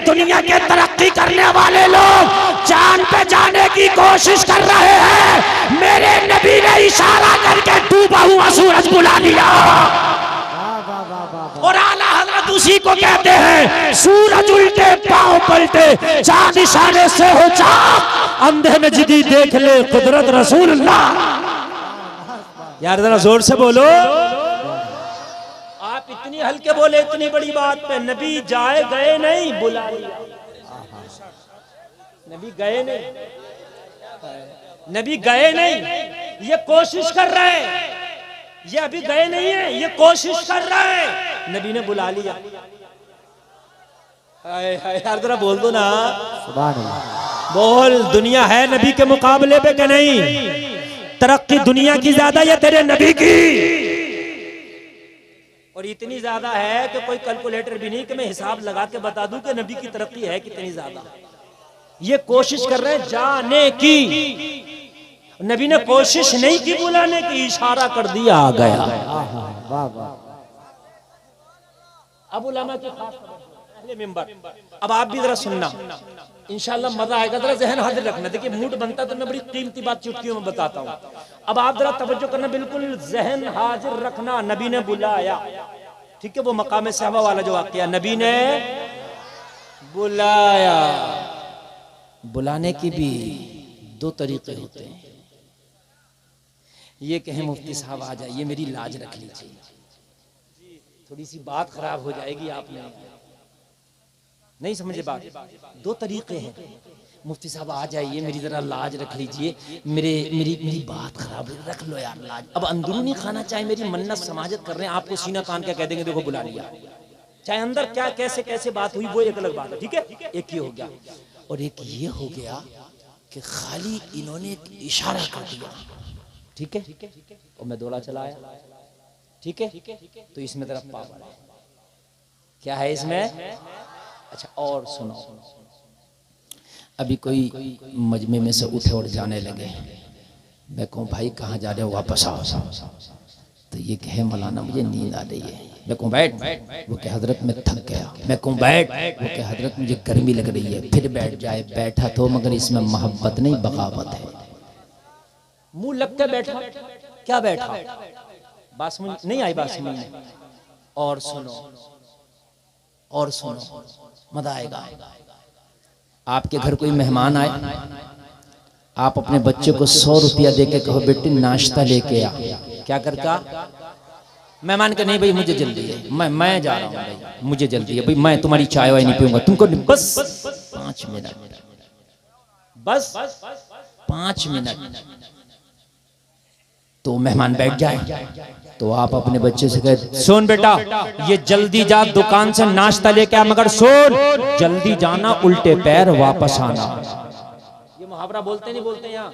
दुनिया के तरक्की करने वाले लोग चांद पे जाने की कोशिश कर रहे हैं, मेरे नबी ने इशारा करके डूबा हुआ सूरज बुला लिया। और आला हजरत उसी को कहते हैं सूरज उल्टे पांव पलटे, चांद इशारे से हो चाक, अंधे में जिदी देख ले कुदरत रसूलुल्लाह। यार जरा जोर से बोलो। आप इतनी हल्के बोले इतनी बड़ी बात पे, नबी जाए गए नहीं, बुला लिया। नबी गए नहीं, नबी गए नहीं, ये कोशिश कर रहे हैं, ये अभी गए नहीं है, ये कोशिश कर रहा है, नबी ने बुला लिया। हाय हाय यार जरा बोल दो ना, सुभान अल्लाह। बोल, दुनिया है नबी के मुकाबले पे कि नहीं? तरक्की दुनिया की ज्यादा या तेरे नबी की? और इतनी ज्यादा है कि कोई कैलकुलेटर भी नहीं कि मैं हिसाब लगा के बता दूं कि नबी की तरक्की है कितनी ज्यादा। ये कोशिश कर रहे हैं जाने की, नबी ने कोशिश नहीं की बुलाने की, इशारा कर दिया, आ गया। अब उलमा की खास अहले मिंबर, अब आप भी जरा सुनना, इंशाल्लाह मजा आएगा। जरा जहन हाजिर रखना। देखिए मूड बनता तो मैं बड़ी कीमती बात चुटकियों में बताता हूँ। अब आप जरा तवज्जो करना, बिल्कुल जहन हाजिर रखना। नबी ने बुलाया, ठीक है, वो मकाम सहबा वाला जो वाकया, नबी ने बुलाया। बुलाने की भी दो तरीके होते हैं। ये कहे मुफ्ती साहब आ जाइए, मेरी लाज रख लीजिए, थोड़ी सी बात खराब हो जाएगी, आप नहीं समझे बात। दो तरीके हैं, मुफ्ती साहब आ जाइए, मेरी जरा लाज रख लीजिए, मेरी बात खराब, रख लो यार लाज। अब अंदरूनी खाना चाहे मेरी मन्नत समाजत कर रहे हैं, आपको सीना तान के कह देंगे देखो बुला लिया, चाहे अंदर क्या कैसे कैसे बात हुई वो एक अलग बात है, ठीक है। एक ये हो गया, और एक ये हो गया कि खाली इन्होंने एक इशारा कर दिया, ठीक है, और मैं दौड़ा चला आया, ठीक है। तो इसमें तरफ पावर है, क्या है इसमें? अच्छा और सुनो, अभी कोई मजमे में से उठे और जाने लगे, मैं कहूँ भाई कहाँ जा रहे हो, वापस आओ। तो ये कहे मौलाना मुझे नींद आ रही है, मैं कहूँ बैठ, वो कहे हजरत मैं थक गया, मैं कहूँ बैठ, वो कहे हजरत मुझे गर्मी लग रही है, फिर बैठ जाए। बैठा तो मगर इसमें मोहब्बत नहीं बगावत है, मुंह लग के बैठा, क्या बैठा, बात समझ नहीं आई, बात समझ नहीं। और सुनो, और सुनो, मजा आएगा। आपके घर कोई मेहमान आए, आप अपने बच्चे को 100 रुपया दे के कहो बेटी नाश्ता लेके आ, क्या करता? मेहमान का नहीं भाई मुझे जल्दी है, मैं जा रहा हूँ भाई, मुझे जल्दी है भाई, मैं तुम्हारी चाय वाय नहीं पीऊंगा, तुमको बस 5 मिनट, बस 5 मिनट। तो मेहमान बैठ जाए, तो आप अपने बच्चे से कहे सुन बेटा ये जल्दी जा दुकान से नाश्ता लेके आ, मगर सुन जल्दी जाना, उल्टे पैर वापस आना। ये मुहावरा बोलते नहीं बोलते यहाँ,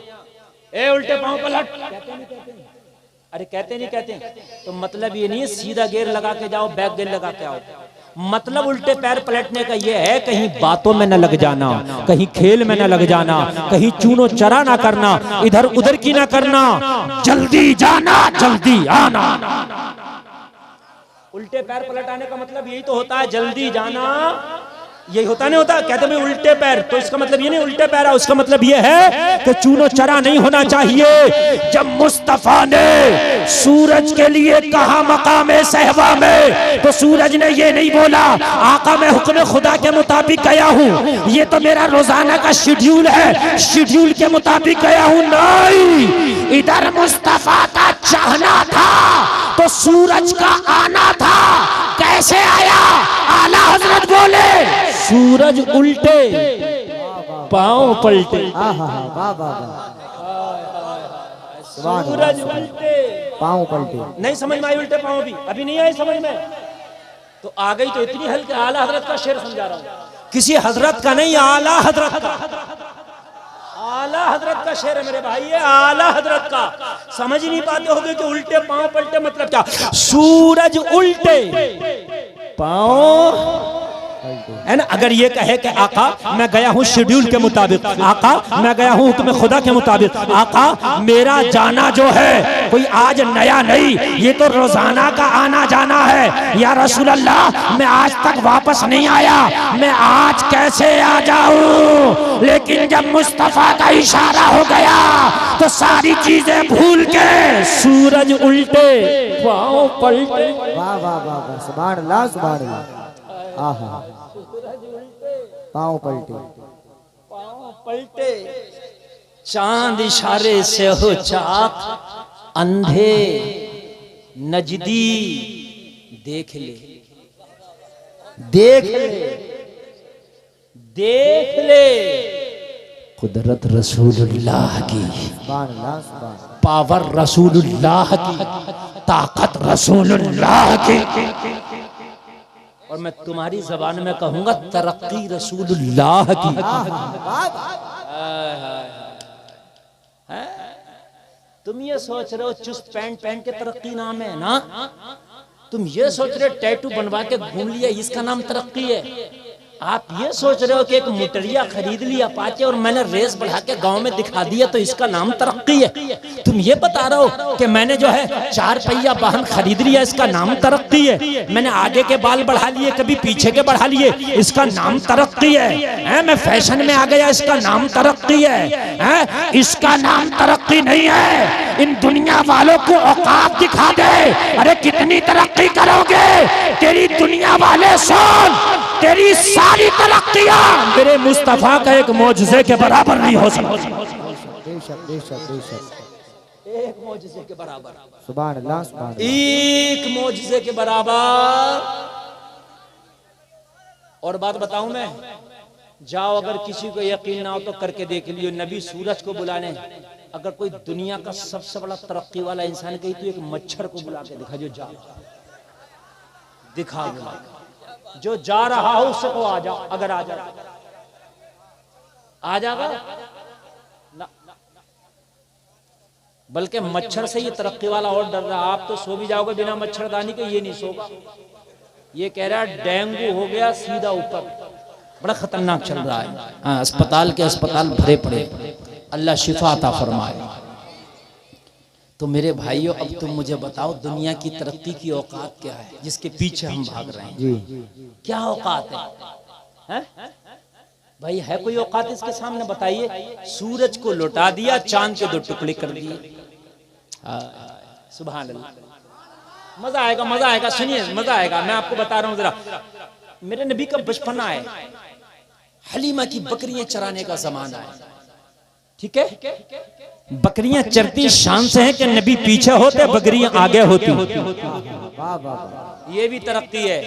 ए उल्टे पांव पलट, कहते नहीं कहते? अरे कहते नहीं कहते? तो मतलब ये नहीं है सीधा गेर लगा के जाओ, बैक गेर लगा के आओ। मतलब उल्टे पैर पलटने का ये है कहीं बातों में न लग जाना, कहीं खेल में न लग जाना, कहीं चूनो चरा ना करना, इधर उधर की ना करना, जल्दी जाना जल्दी आना। उल्टे पैर पलटाने का मतलब यही तो होता है, जल्दी जाना, यही होता नहीं होता? कहते भाई उल्टे पैर, तो इसका मतलब ये नहीं उल्टे पैर है, उसका मतलब ये है कि चूनो चरा नहीं होना चाहिए। जब मुस्तफा ने सूरज के लिए कहा मकामे सहबा में, तो सूरज ने ये नहीं बोला आका मैं हुक्म खुदा के मुताबिक गया हूँ, ये तो मेरा रोजाना का शेड्यूल है, शेड्यूल के मुताबिक गया हूँ। नहीं, इधर मुस्तफा का चाहना था तो सूरज का आना था। कैसे आया? आला हजरत बोले सूरज उल्टे पांव पलटे, सूरज उल्टे पांव पलटे। नहीं समझ में आई उल्टे पांव भी? अभी नहीं आई समझ में? तो आ गई तो इतनी हल्की। आला हजरत का शेर समझा रहा हूं, किसी हजरत का नहीं, आला हजरत का, आला हजरत का शेर है मेरे भाई, ये आला हजरत का। समझ नहीं पाते होगे कि उल्टे पांव पलटे मतलब क्या? सूरज उल्टे पांव है ना। अगर ये कहे कि आका मैं गया हूँ शेड्यूल के मुताबिक, आका मैं गया हूँ हुक्म खुदा के मुताबिक, आका मेरा जाना जो है कोई आज नया नहीं, ये तो रोजाना का आना जाना है। या रसूल अल्लाह मैं आज तक वापस नहीं आया, मैं आज कैसे आ जाऊं। लेकिन जब मुस्तफा का इशारा हो गया तो सारी चीजें भूल के सूरज उल्टे पाँव पलटे। वाह वाह वाह वाह, सुभान अल्लाह सुभान अल्लाह। आहा, पाँव पलटे, पाँव पलटे, चांद इशारे से हो चाक, अंधे नजदी देख ले, देख ले, देख ले कुदरत रसूलुल्लाह की, सुभान अल्लाह सुभान अल्लाह। पावर रसूलुल्लाह की, ताकत रसूलुल्लाह की। और मैं तुम्हारी जबान में कहूंगा तरक्की रसूलुल्लाह की। तुम ये सोच रहे हो चुस्त पैंट पहन के तरक्की नाम है ना, तुम ये सोच रहे हो टैटू बनवा के घूम लिया इसका नाम तरक्की है। आप ये सोच रहे हो कि एक मोटरिया खरीद लिया अपाचे और मैंने रेस बढ़ा के गांव में दिखा दिया तो इसका नाम तरक्की है। तुम ये बता रहे हो कि मैंने जो है 4 पहिया वाहन खरीद लिया इसका नाम तरक्की है, मैंने आगे के बाल बढ़ा लिए कभी पीछे के बढ़ा लिए इसका नाम तरक्की है, मैं फैशन में आ गया इसका नाम तरक्की है, इसका नाम तरक्की नहीं है। इन दुनिया वालों को औकात दिखा दे, अरे कितनी तरक्की करोगे, तेरी दुनिया वाले सुन, तेरी सारी तरक्कियां मेरे मुस्तफा का एक मौजज़े के बराबर नहीं हो सकती। बेशक बेशक बेशक, एक मौजज़े के बराबर, सुभान अल्लाह सुभान अल्लाह। एक मौजज़े के बराबर। और बात बताऊं मैं, जाओ अगर किसी को यकीन ना हो तो करके देख लियो, नबी सूरज को बुलाने अगर कोई दुनिया का सबसे बड़ा तरक्की वाला इंसान कही तो एक मच्छर को बुला के दिखा, जो जा दिखा जो जा रहा हो उससे को आ जाओ, अगर आ जाओ आ जाएगा ना, बल्कि मच्छर से ये तरक्की वाला और डर रहा। आप तो सो भी जाओगे बिना मच्छरदानी के, ये नहीं सोगा, ये कह रहा है डेंगू हो गया सीधा ऊपर, बड़ा खतरनाक चल रहा है। हाँ, अस्पताल के अस्पताल भरे पड़े, अल्लाह शिफा अता फरमाए। तो मेरे भाइयों अब तुम मुझे बताओ दुनिया की तरक्की की औकात क्या है जिसके पीछे हम भाग रहे हैं जी, क्या औकात है? भाई है कोई औकात इसके सामने बताइए। सूरज को लौटा दिया, चांद के 2 टुकड़े कर दिए। सुभान अल्लाह, मजा आएगा मजा आएगा, सुनिए मजा आएगा। मैं आपको बता रहा हूं जरा, मेरे नबी का बचपना है, हलीमा की बकरियां चराने का जमाना है, ठीक है। बकरियां चरती शान से है कि नबी पीछे होते बकरियां आगे होती। ये भी तरक्की है।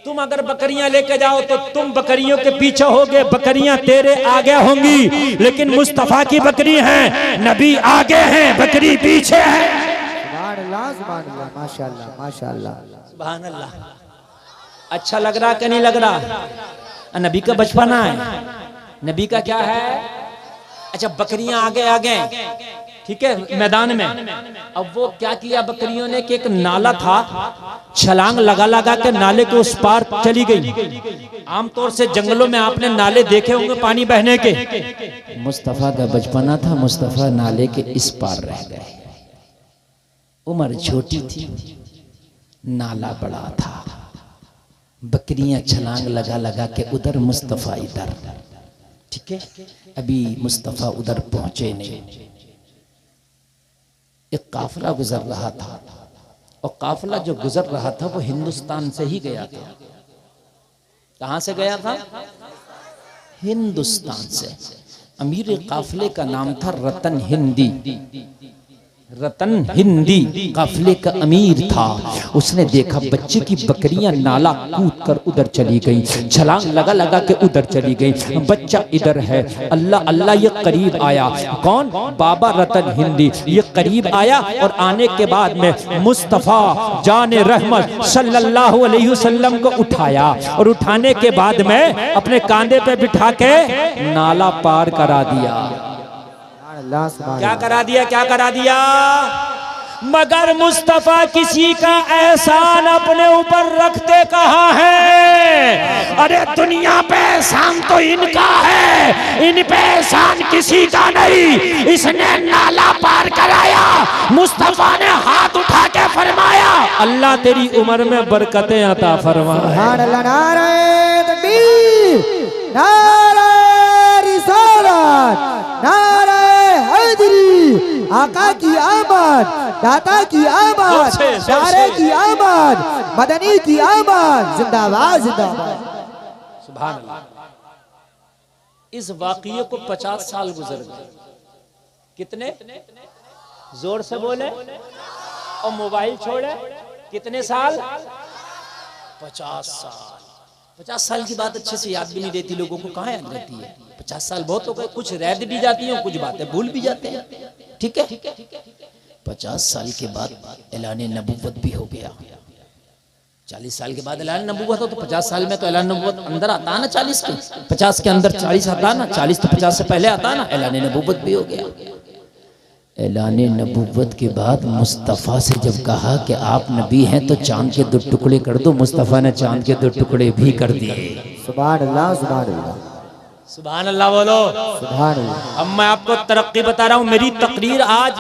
तुम अगर बकरियां लेके जाओ तो तुम बकरियों के पीछे होगे, बकरियां तेरे आगे होंगी। लेकिन मुस्तफा की बकरी है, नबी आगे हैं, बकरी पीछे है। सुभान अल्लाह सुभान अल्लाह, माशाअल्लाह माशाअल्लाह, सुभान अल्लाह। अच्छा लग रहा कि नहीं लग रहा? नबी का बचपना है, नबी का क्या है? अच्छा बकरियां आगे आगे, ठीक है, मैदान में। अब वो क्या किया बकरियों ने कि एक नाला था, छलांग लगा लगा के नाले के उस पार चली गई। आमतौर से जंगलों में आपने नाले देखे होंगे पानी बहने के। मुस्तफा का बचपना था, मुस्तफा नाले के इस पार रह गए। उम्र छोटी थी, नाला बड़ा था, बकरियां छलांग लगा लगा के उधर, मुस्तफा इधर, ठीक है। अभी मुस्तफा उधर पहुंचे नहीं। एक काफिला गुजर रहा था, और काफिला जो गुजर रहा था वो हिंदुस्तान से ही गया था। कहां से गया था? हिंदुस्तान से। अमीर काफिले का नाम था रतन हिंदी। रतन हिंदी काफिले का अमीर था। उसने देखा बच्चे की बकरियां नाला कूद कर उधर चली गई, छलांग लगा लगा के उधर चली गई। बच्चा इधर है, अल्लाह अल्लाह, ये करीब आया। कौन? बाबा रतन हिंदी। ये करीब आया और आने के बाद में मुस्तफा जाने रहमत सल्लल्लाहु अलैहि वसल्लम को उठाया, और उठाने के बाद में अपने कांधे पे बिठा के नाला पार करा दिया। क्या करा दिया? क्या करा दिया? मगर मुस्तफा किसी का एहसान अपने ऊपर रखते कहाँ है? अरे दुनिया पे एहसान तो इनका है, इन पे एहसान किसी का नहीं। इसने नाला पार कराया, मुस्तफा ने हाथ उठा के फरमाया अल्लाह तेरी उम्र में बरकतें अता फरमा। सुभान अल्लाह, नारे तकबीर, नारे रिसालत, नारे हैदरी, आका की आमद, दाता की आमद, प्यारे की आमद, मदनी की आमद, जिंदाबाद जिंदाबाद। सुभान अल्लाह। इस वाक़ये को 50 साल गुजर गए। कितने? जोर से बोले और मोबाइल छोड़े। कितने साल? 50 साल। 50 साल की बात अच्छे से याद भी नहीं रहती लोगों को, कहाँ याद रहती है? 50 साल बहुत हो गए, कुछ रह भी जाती हैं, कुछ बातें भूल भी जाते हैं। ठीक है, 50 साल के बाद ऐलान नबुव्वत भी हो गया। 40 साल के बाद ऐलान नबुव्वत हो तो 50 साल में तो ऐलान नबुव्वत अंदर आता है ना, 40 के 50 के अंदर 40 आता ना, 40 तो 50 से पहले आता ना। ऐलान नबुव्वत भी हो गया। ऐलान नबुव्वत के बाद मुस्तफ़ा से जब कहा कि आप नबी हैं तो चांद के 2 टुकड़े कर दो, मुस्तफ़ा ने चांद के 2 टुकड़े भी कर दिए। सुभान अल्लाह, सुभान अल्लाह, सुभान अल्लाह बोलो। सुभान अल्लाह। अब मैं आपको तरक्की बता रहा हूँ। मेरी तकरीर आज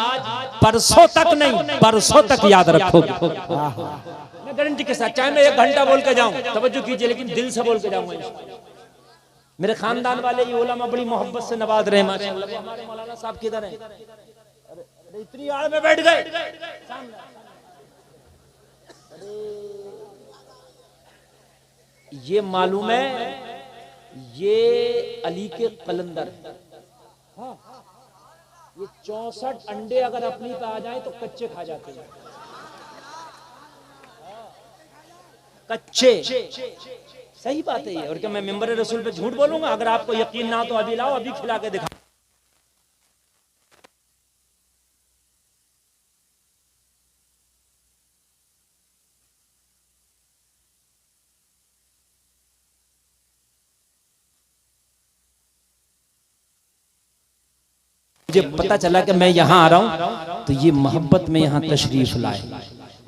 परसों तक नहीं, परसों तक याद रखोगे। मैं गारंटी के साथ, चाहे मैं 1 घंटा बोल के जाऊं, तवज्जो कीजिए, लेकिन दिल से बोल के जाऊंगा। मेरे खानदान वाले ये उलमा बड़ी मोहब्बत से नवाज रहे। हमारे मौलाना साहब किधर हैं? अरे इतनी आड़ में बैठ गए। ये मालूम है, ये अली के कलंदर। हाँ, ये 64 अंडे अगर अपनी पे आ जाए तो कच्चे खा जाते हैं। कच्चे, सही बात है ये। और क्या मैं मिंबर रसूल पे झूठ बोलूंगा? अगर आपको यकीन ना हो तो अभी लाओ, अभी खिला के दिखा। मुझे पता चला कि मैं यहाँ आ रहा हूँ तो ये मोहब्बत में यहाँ तशरीफ लाए।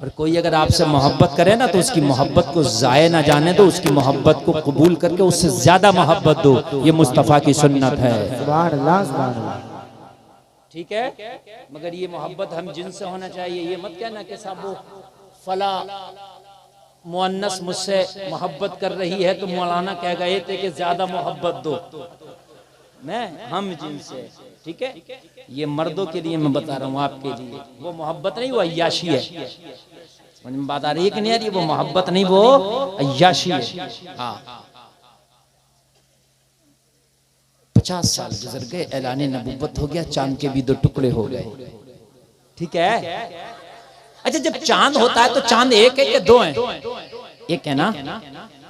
और कोई अगर आपसे मोहब्बत करे ना तो उसकी मोहब्बत को जाये ना जाने दो, उसकी मोहब्बत को कबूल करके उससे ज्यादा मोहब्बत दो। ये मुस्तफ़ा की सुन्नत है। सुभान अल्लाह, सुभान अल्लाह। ठीक है, मगर ये मोहब्बत हम जिनसे होना चाहिए। ये मत कहना कि साहब वो फला मुअन्नस मुझसे मोहब्बत कर रही है तो मौलाना कह गए थे कि ज्यादा मोहब्बत दो। मैं हम जिनसे, ठीक है, ये मर्दों के लिए मैं बता रहा हूँ, आपके लिए वो मोहब्बत नहीं, वो अय्याशी है। समझ में बात आ रही है कि नहीं आ रही? वो मोहब्बत नहीं, वो अय्याशी है। हाँ, 50 साल गुजर गए, ऐलान नबुव्वत हो गया, चांद के भी 2 टुकड़े हो गए। ठीक है। अच्छा, जब चांद होता है तो चांद एक है कि 2 है? एक है ना।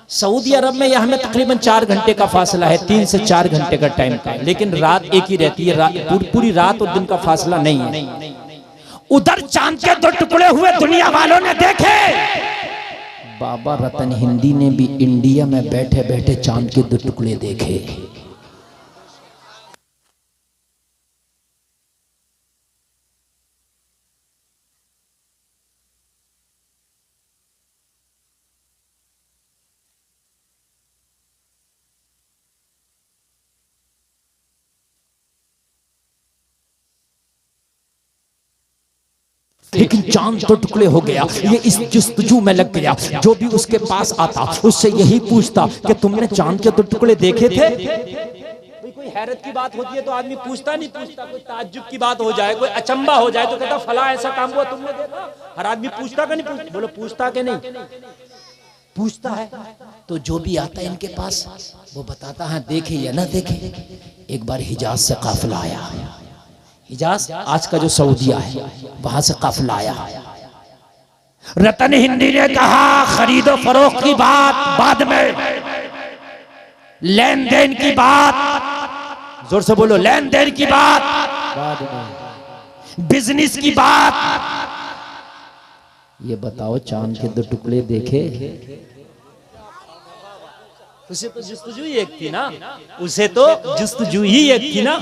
सऊदी अरब में यह हमें तकरीबन 4 घंटे का फासला है, 3 से 4 घंटे का टाइम का, लेकिन रात एक ही रहती है। पूरी रात और दिन का फासला नहीं है। उधर चांद के 2 टुकड़े हुए दुनिया वालों ने देखे। बाबा रतन हिंदी ने भी इंडिया में बैठे बैठे चांद के 2 टुकड़े देखे। लेकिन चांद 2 टुकड़े हो गया। ये इस जस्तजू में लग गया। जो भी उसके पास आता उससे यही पूछता कि तुमने चांद के 2 टुकड़े देखे थे? कोई हैरत की बात होती है तो आदमी पूछता नहीं, पूछता कोई ताज्जुब की बात हो जाए, कोई अचंबा हो जाए तो कहता फला ऐसा काम हुआ तुमने देखा? हर आदमी पूछता का नहीं पूछता? बोलो पूछता के नहीं? पूछता है। तो जो भी आता है इनके पास वो बताता है देखे या ना देखे। एक बार हिजाज से काफिला आया। हिजाज आज का जो सऊदिया है वहां से काफिला आया। रतन हिंदी ने कहा खरीदो फरोख्त की बात बाद में, लेन देन की बात, जोर से बोलो, लेन देन की बात बाद में, बिजनेस की बात। ये बताओ चांद के 2 टुकड़े देखे? उसे तो जस्तजू ही एक थी ना, उसे तो जस्तजू ही एक थी ना।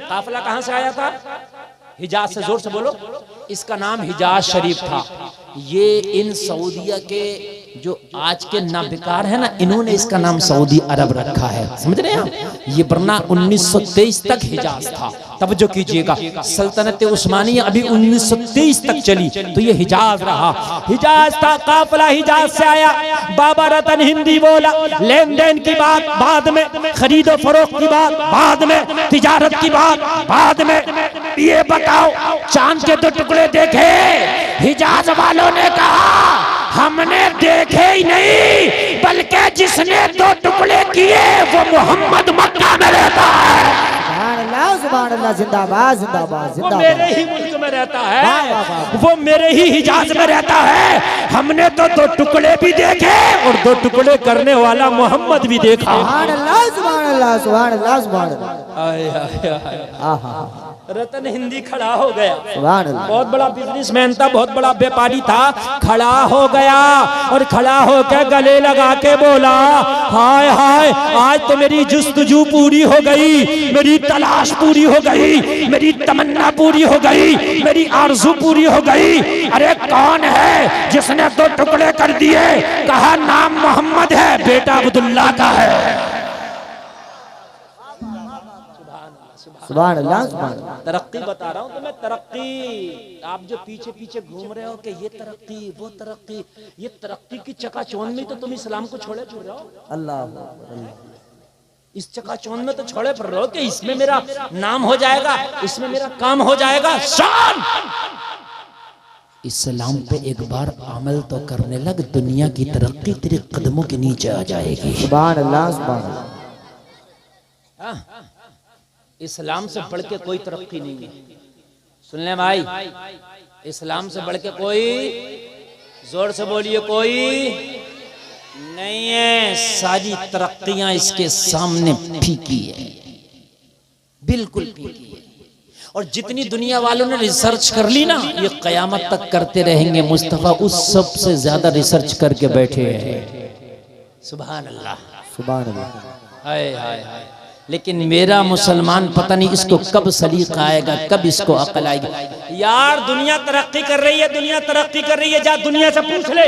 काफिला कहां से आया था? हिजाज से। जोर से बोलो। इसका नाम हिजाज शरीफ था। ये इन सऊदिया के जो आज के नाबिकार है ना, इन्होंने इसका नाम सऊदी अरब रखा है, समझ रहे हैं आप। ये वरना 1923 तक हिजाज था। तवज्जो कीजिएगा, सल्तनत उस्मानिया अभी 1923 तक चली, तो ये हिजाज रहा। हिजाज था, काफिला हिजाज से आया। बाबा रतन हिंदी बोला, लेन देन की बात बाद में, खरीदो फरोख्त की बात बाद में, तिजारत की बात बाद में। ये बताओ, चांद के 2 टुकड़े देखे? हिजाज वालों ने कहा हमने देखे ही नहीं, बल्कि जिसने 2 टुकड़े किए वो मोहम्मद मक्का में रहता है। सुभान अल्लाह, जिंदाबाद जिंदाबाद वो जिंदाबाद। मेरे ही मुल्क में रहता है, वाह, वाह, वाह। वो मेरे ही हिजाज में रहता है। हमने तो 2 टुकड़े भी देखे और 2 टुकड़े करने वाला मोहम्मद भी देखा। सुभान अल्लाह सुभान अल्लाह सुभान अल्लाह सुभान अल्लाह। आय, आय, आय। आहा, रतन हिंदी खड़ा हो गया। सुभान अल्लाह। बहुत बड़ा बिजनेसमैन था, बहुत बड़ा व्यापारी था, खड़ा हो गया और खड़ा होकर गले लगा के बोला, हाय हाय, आज तो मेरी जुस्तजू पूरी हो गई, मेरी तलाश पूरी हो गई, मेरी तमन्ना पूरी हो गई, मेरी आरज़ू पूरी हो गई। अरे कौन है जिसने 2 टुकड़े कर दिए? कहा नाम मोहम्मद है, बेटा अब्दुल्ला का है। सुभान अल्लाह सुभान अल्लाह। तरक्की बता रहा हूँ तो मैं, तरक्की। आप जो पीछे पीछे घूम रहे हो कि ये तरक्की वो तरक्की, ये तरक्की की चकाचौंध में तो तुम इस्लाम को छोड़े फिर रहे हो। अल्लाह अल्लाह। इस चकाचौंध में तो छोड़े फिर रहे हो कि इसमें मेरा नाम हो जाएगा, इसमें मेरा काम हो जाएगा। शान इस्लाम पे एक बार अमल तो करने लग, दुनिया की तरक्की तेरे कदमों के नीचे आ जाएगी। सुभान अल्लाह सुभान अल्लाह। इस्लाम से बढ़ के कोई तरक्की नहीं है। सुन ले भाई, इस्लाम से बढ़ के कोई, जोर से बोलिए, कोई नहीं है। सारी तरक्कियां इसके सामने फीकी है, बिल्कुल फीकी है। और जितनी दुनिया वालों ने रिसर्च कर ली ना, ये कयामत तक करते रहेंगे। मुस्तफा उस सब से ज्यादा रिसर्च करके बैठे हैं। सुभान अल्लाह सुभान अल्लाह। हाय हाय हाय। लेकिन मेरा मुसलमान पता नहीं इसको कब सलीका आएगा, कब इसको अकल आएगी। यार दुनिया तरक्की कर रही है, दुनिया तरक्की कर रही है, जा दुनिया से पूछ ले,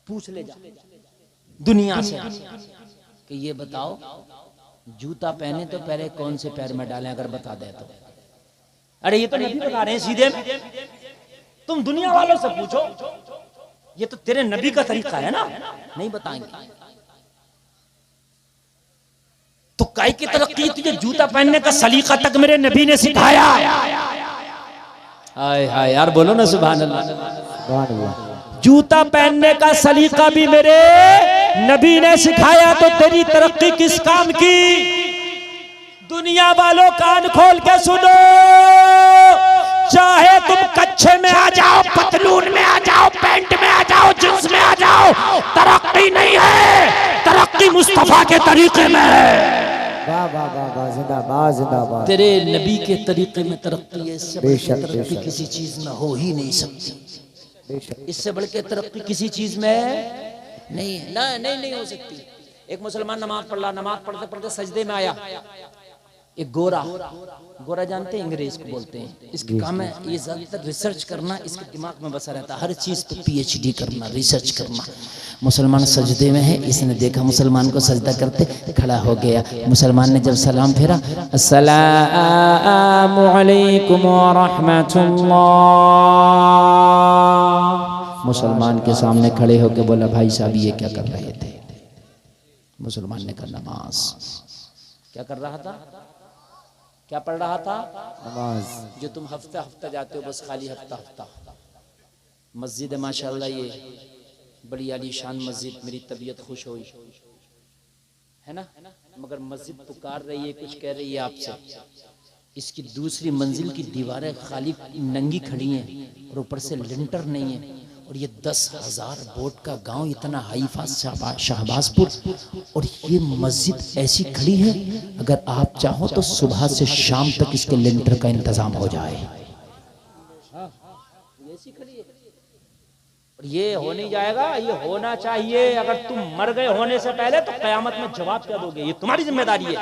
पूछ ले जा दुनिया से कि ये बताओ, जूता पहने तो पहले कौन से पैर में डालें, अगर बता दे तो। अरे ये तो नबी बता रहे हैं सीधे में, तुम दुनिया वालों से पूछो, ये तो तेरे नबी का तरीका है ना, नहीं बताएंगे। तो काय की तरक्की, तुझे जूता पहनने का सलीका तक मेरे नबी ने सिखाया। हाय हाय यार, बोलो ना सुभान अल्लाह सुभान अल्लाह। जूता पहनने का सलीका भी मेरे नबी ने सिखाया, तो तेरी तरक्की किस काम की? दुनिया वालों कान खोल के सुनो, चाहे तुम कच्छे में आ जाओ, पतलून में आ जाओ, पैंट में आ जाओ, जींस में आ जाओ, तरक्की नहीं है, तरक्की मुस्तफा के तरीके में है। वाह वाह वाह वाह, जिंदाबाद जिंदाबाद। तेरे नबी के तरीके में तरक्की है, इससे बढ़ के बेशक, तरक्की बेशक। किसी चीज में हो ही नहीं सकती। बेशक। इससे बढ़ के तरक्की किसी चीज में नहीं है, ना नहीं हो सकती। एक मुसलमान नमाज पढ़ रहा, नमाज पढ़ते पढ़ते सजदे में आया। एक गोरा, गोरा जानते हैं, अंग्रेज को बोलते हैं। इसका काम है ये ज्यादातर रिसर्च करना, इसके दिमाग में बसा रहता है, हर चीज पे PhD करना, रिसर्च करना। मुसलमान सजदे में है, इसने देखा मुसलमान को सजदा करते, खड़ा हो गया। मुसलमान ने जब सलाम फेरा, अस्सलामु अलैकुम व रहमतुल्लाह, मुसलमान के सामने खड़े होकर बोला, भाई साहब ये क्या कर रहे थे? मुसलमान ने कहा, नमाज। क्या कर रहा था? क्या पढ़ रहा था? नमाज। जो तुम हफ्ता हफ्ता जाते हो, बस खाली हफ्ता हफ्ता। मस्जिद है माशाल्लाह, ये बड़ी आलीशान मस्जिद, मेरी तबीयत खुश हुई है ना, मगर मस्जिद पुकार रही है, कुछ कह रही है आपसे। इसकी दूसरी मंजिल की दीवारें खाली नंगी खड़ी हैं और ऊपर से लिंटर नहीं है, और ये 10,000 वोट का गांव, इतना हाईफा शाहबाजपुर, और ये मस्जिद ऐसी खड़ी है, अगर आप चाहो तो सुबह से शाम तक इसके लिंटर का इंतजाम हो जाए। ऐसी खड़ी है, और ये हो नहीं जाएगा, ये होना चाहिए। अगर तुम मर गए होने से पहले तो कयामत में जवाब क्या दोगे? ये तुम्हारी जिम्मेदारी है।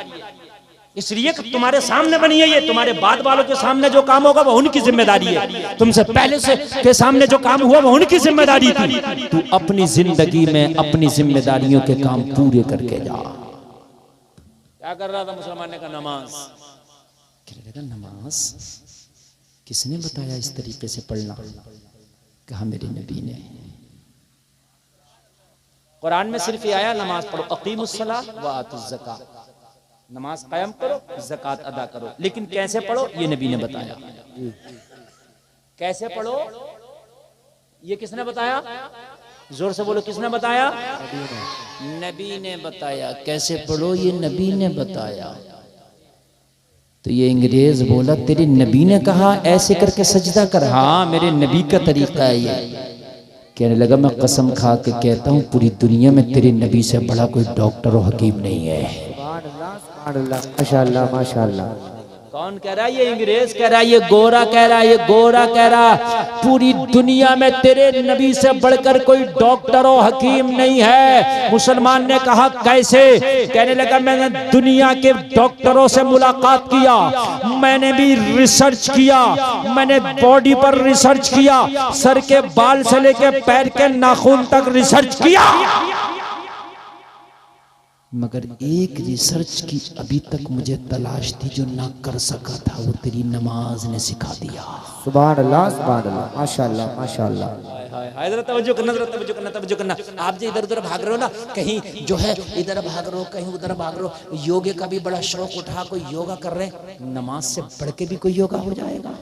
इसलिए कि तुम्हारे सामने बनी है, ये तुम्हारे बाद वालों के सामने जो काम होगा वो उनकी जिम्मेदारी है, तुमसे पहले से के सामने जो काम हुआ वो उनकी जिम्मेदारी थी। तू अपनी जिंदगी में अपनी जिम्मेदारियों के काम पूरे करके जा। क्या कर रहा था मुसलमान ने कहा नमाज। कहने लगा नमाज किसने बताया इस तरीके से पढ़ना? कहा मेरे नबी ने। कुरान में सिर्फ ये आया नमाज पढ़ो, अकीमुस्सलाह व आतुज़ ज़कात, नमाज कायम करो, ज़कात अदा करो। लेकिन कैसे पढ़ो ये नबी ने बताया। कैसे पढ़ो ये किसने बताया? जोर से बोलो, किसने बताया? नबी ने बताया। कैसे पढ़ो ये नबी ने बताया। तो ये अंग्रेज बोला तेरे नबी ने कहा ऐसे करके सजदा कर। हाँ मेरे नबी का तरीका है ये। कहने लगा मैं कसम खा के कहता हूँ पूरी दुनिया में तेरे नबी से बड़ा कोई डॉक्टर और हकीम नहीं है। माशाअल्लाह माशाअल्लाह। कौन कह रहा है? ये अंग्रेज कह रहा है, ये गोरा कह रहा है, ये गोरा कह रहा। पूरी दुनिया में तेरे नबी से बढ़कर कोई डॉक्टर और हकीम नहीं है। मुसलमान ने कहा कैसे? कहने लगा मैंने दुनिया के डॉक्टरों से मुलाकात किया, मैंने भी रिसर्च किया, मैंने बॉडी पर रिसर्च किया, सर के बाल से लेकर पैर के नाखून तक रिसर्च किया, मगर एक रिसर्च की अभी तक मुझे तलाश थी जो ना कर सका था, वो तेरी नमाज ने सिखा दिया। सुभान अल्लाह सुभान अल्लाह माशाअल्लाह माशाअल्लाह। जरा तवज्जो करना, जरा तवज्जो करना, तवज्जो करना। आप जो इधर उधर भाग रहे हो ना, कहीं जो है इधर भाग रहे हो, कहीं उधर भाग रहे हो, योगे का भी बड़ा शौक उठा, कोई योगा कर रहे हैं, नमाज से बढ़ के भी कोई योगा हो जाएगा।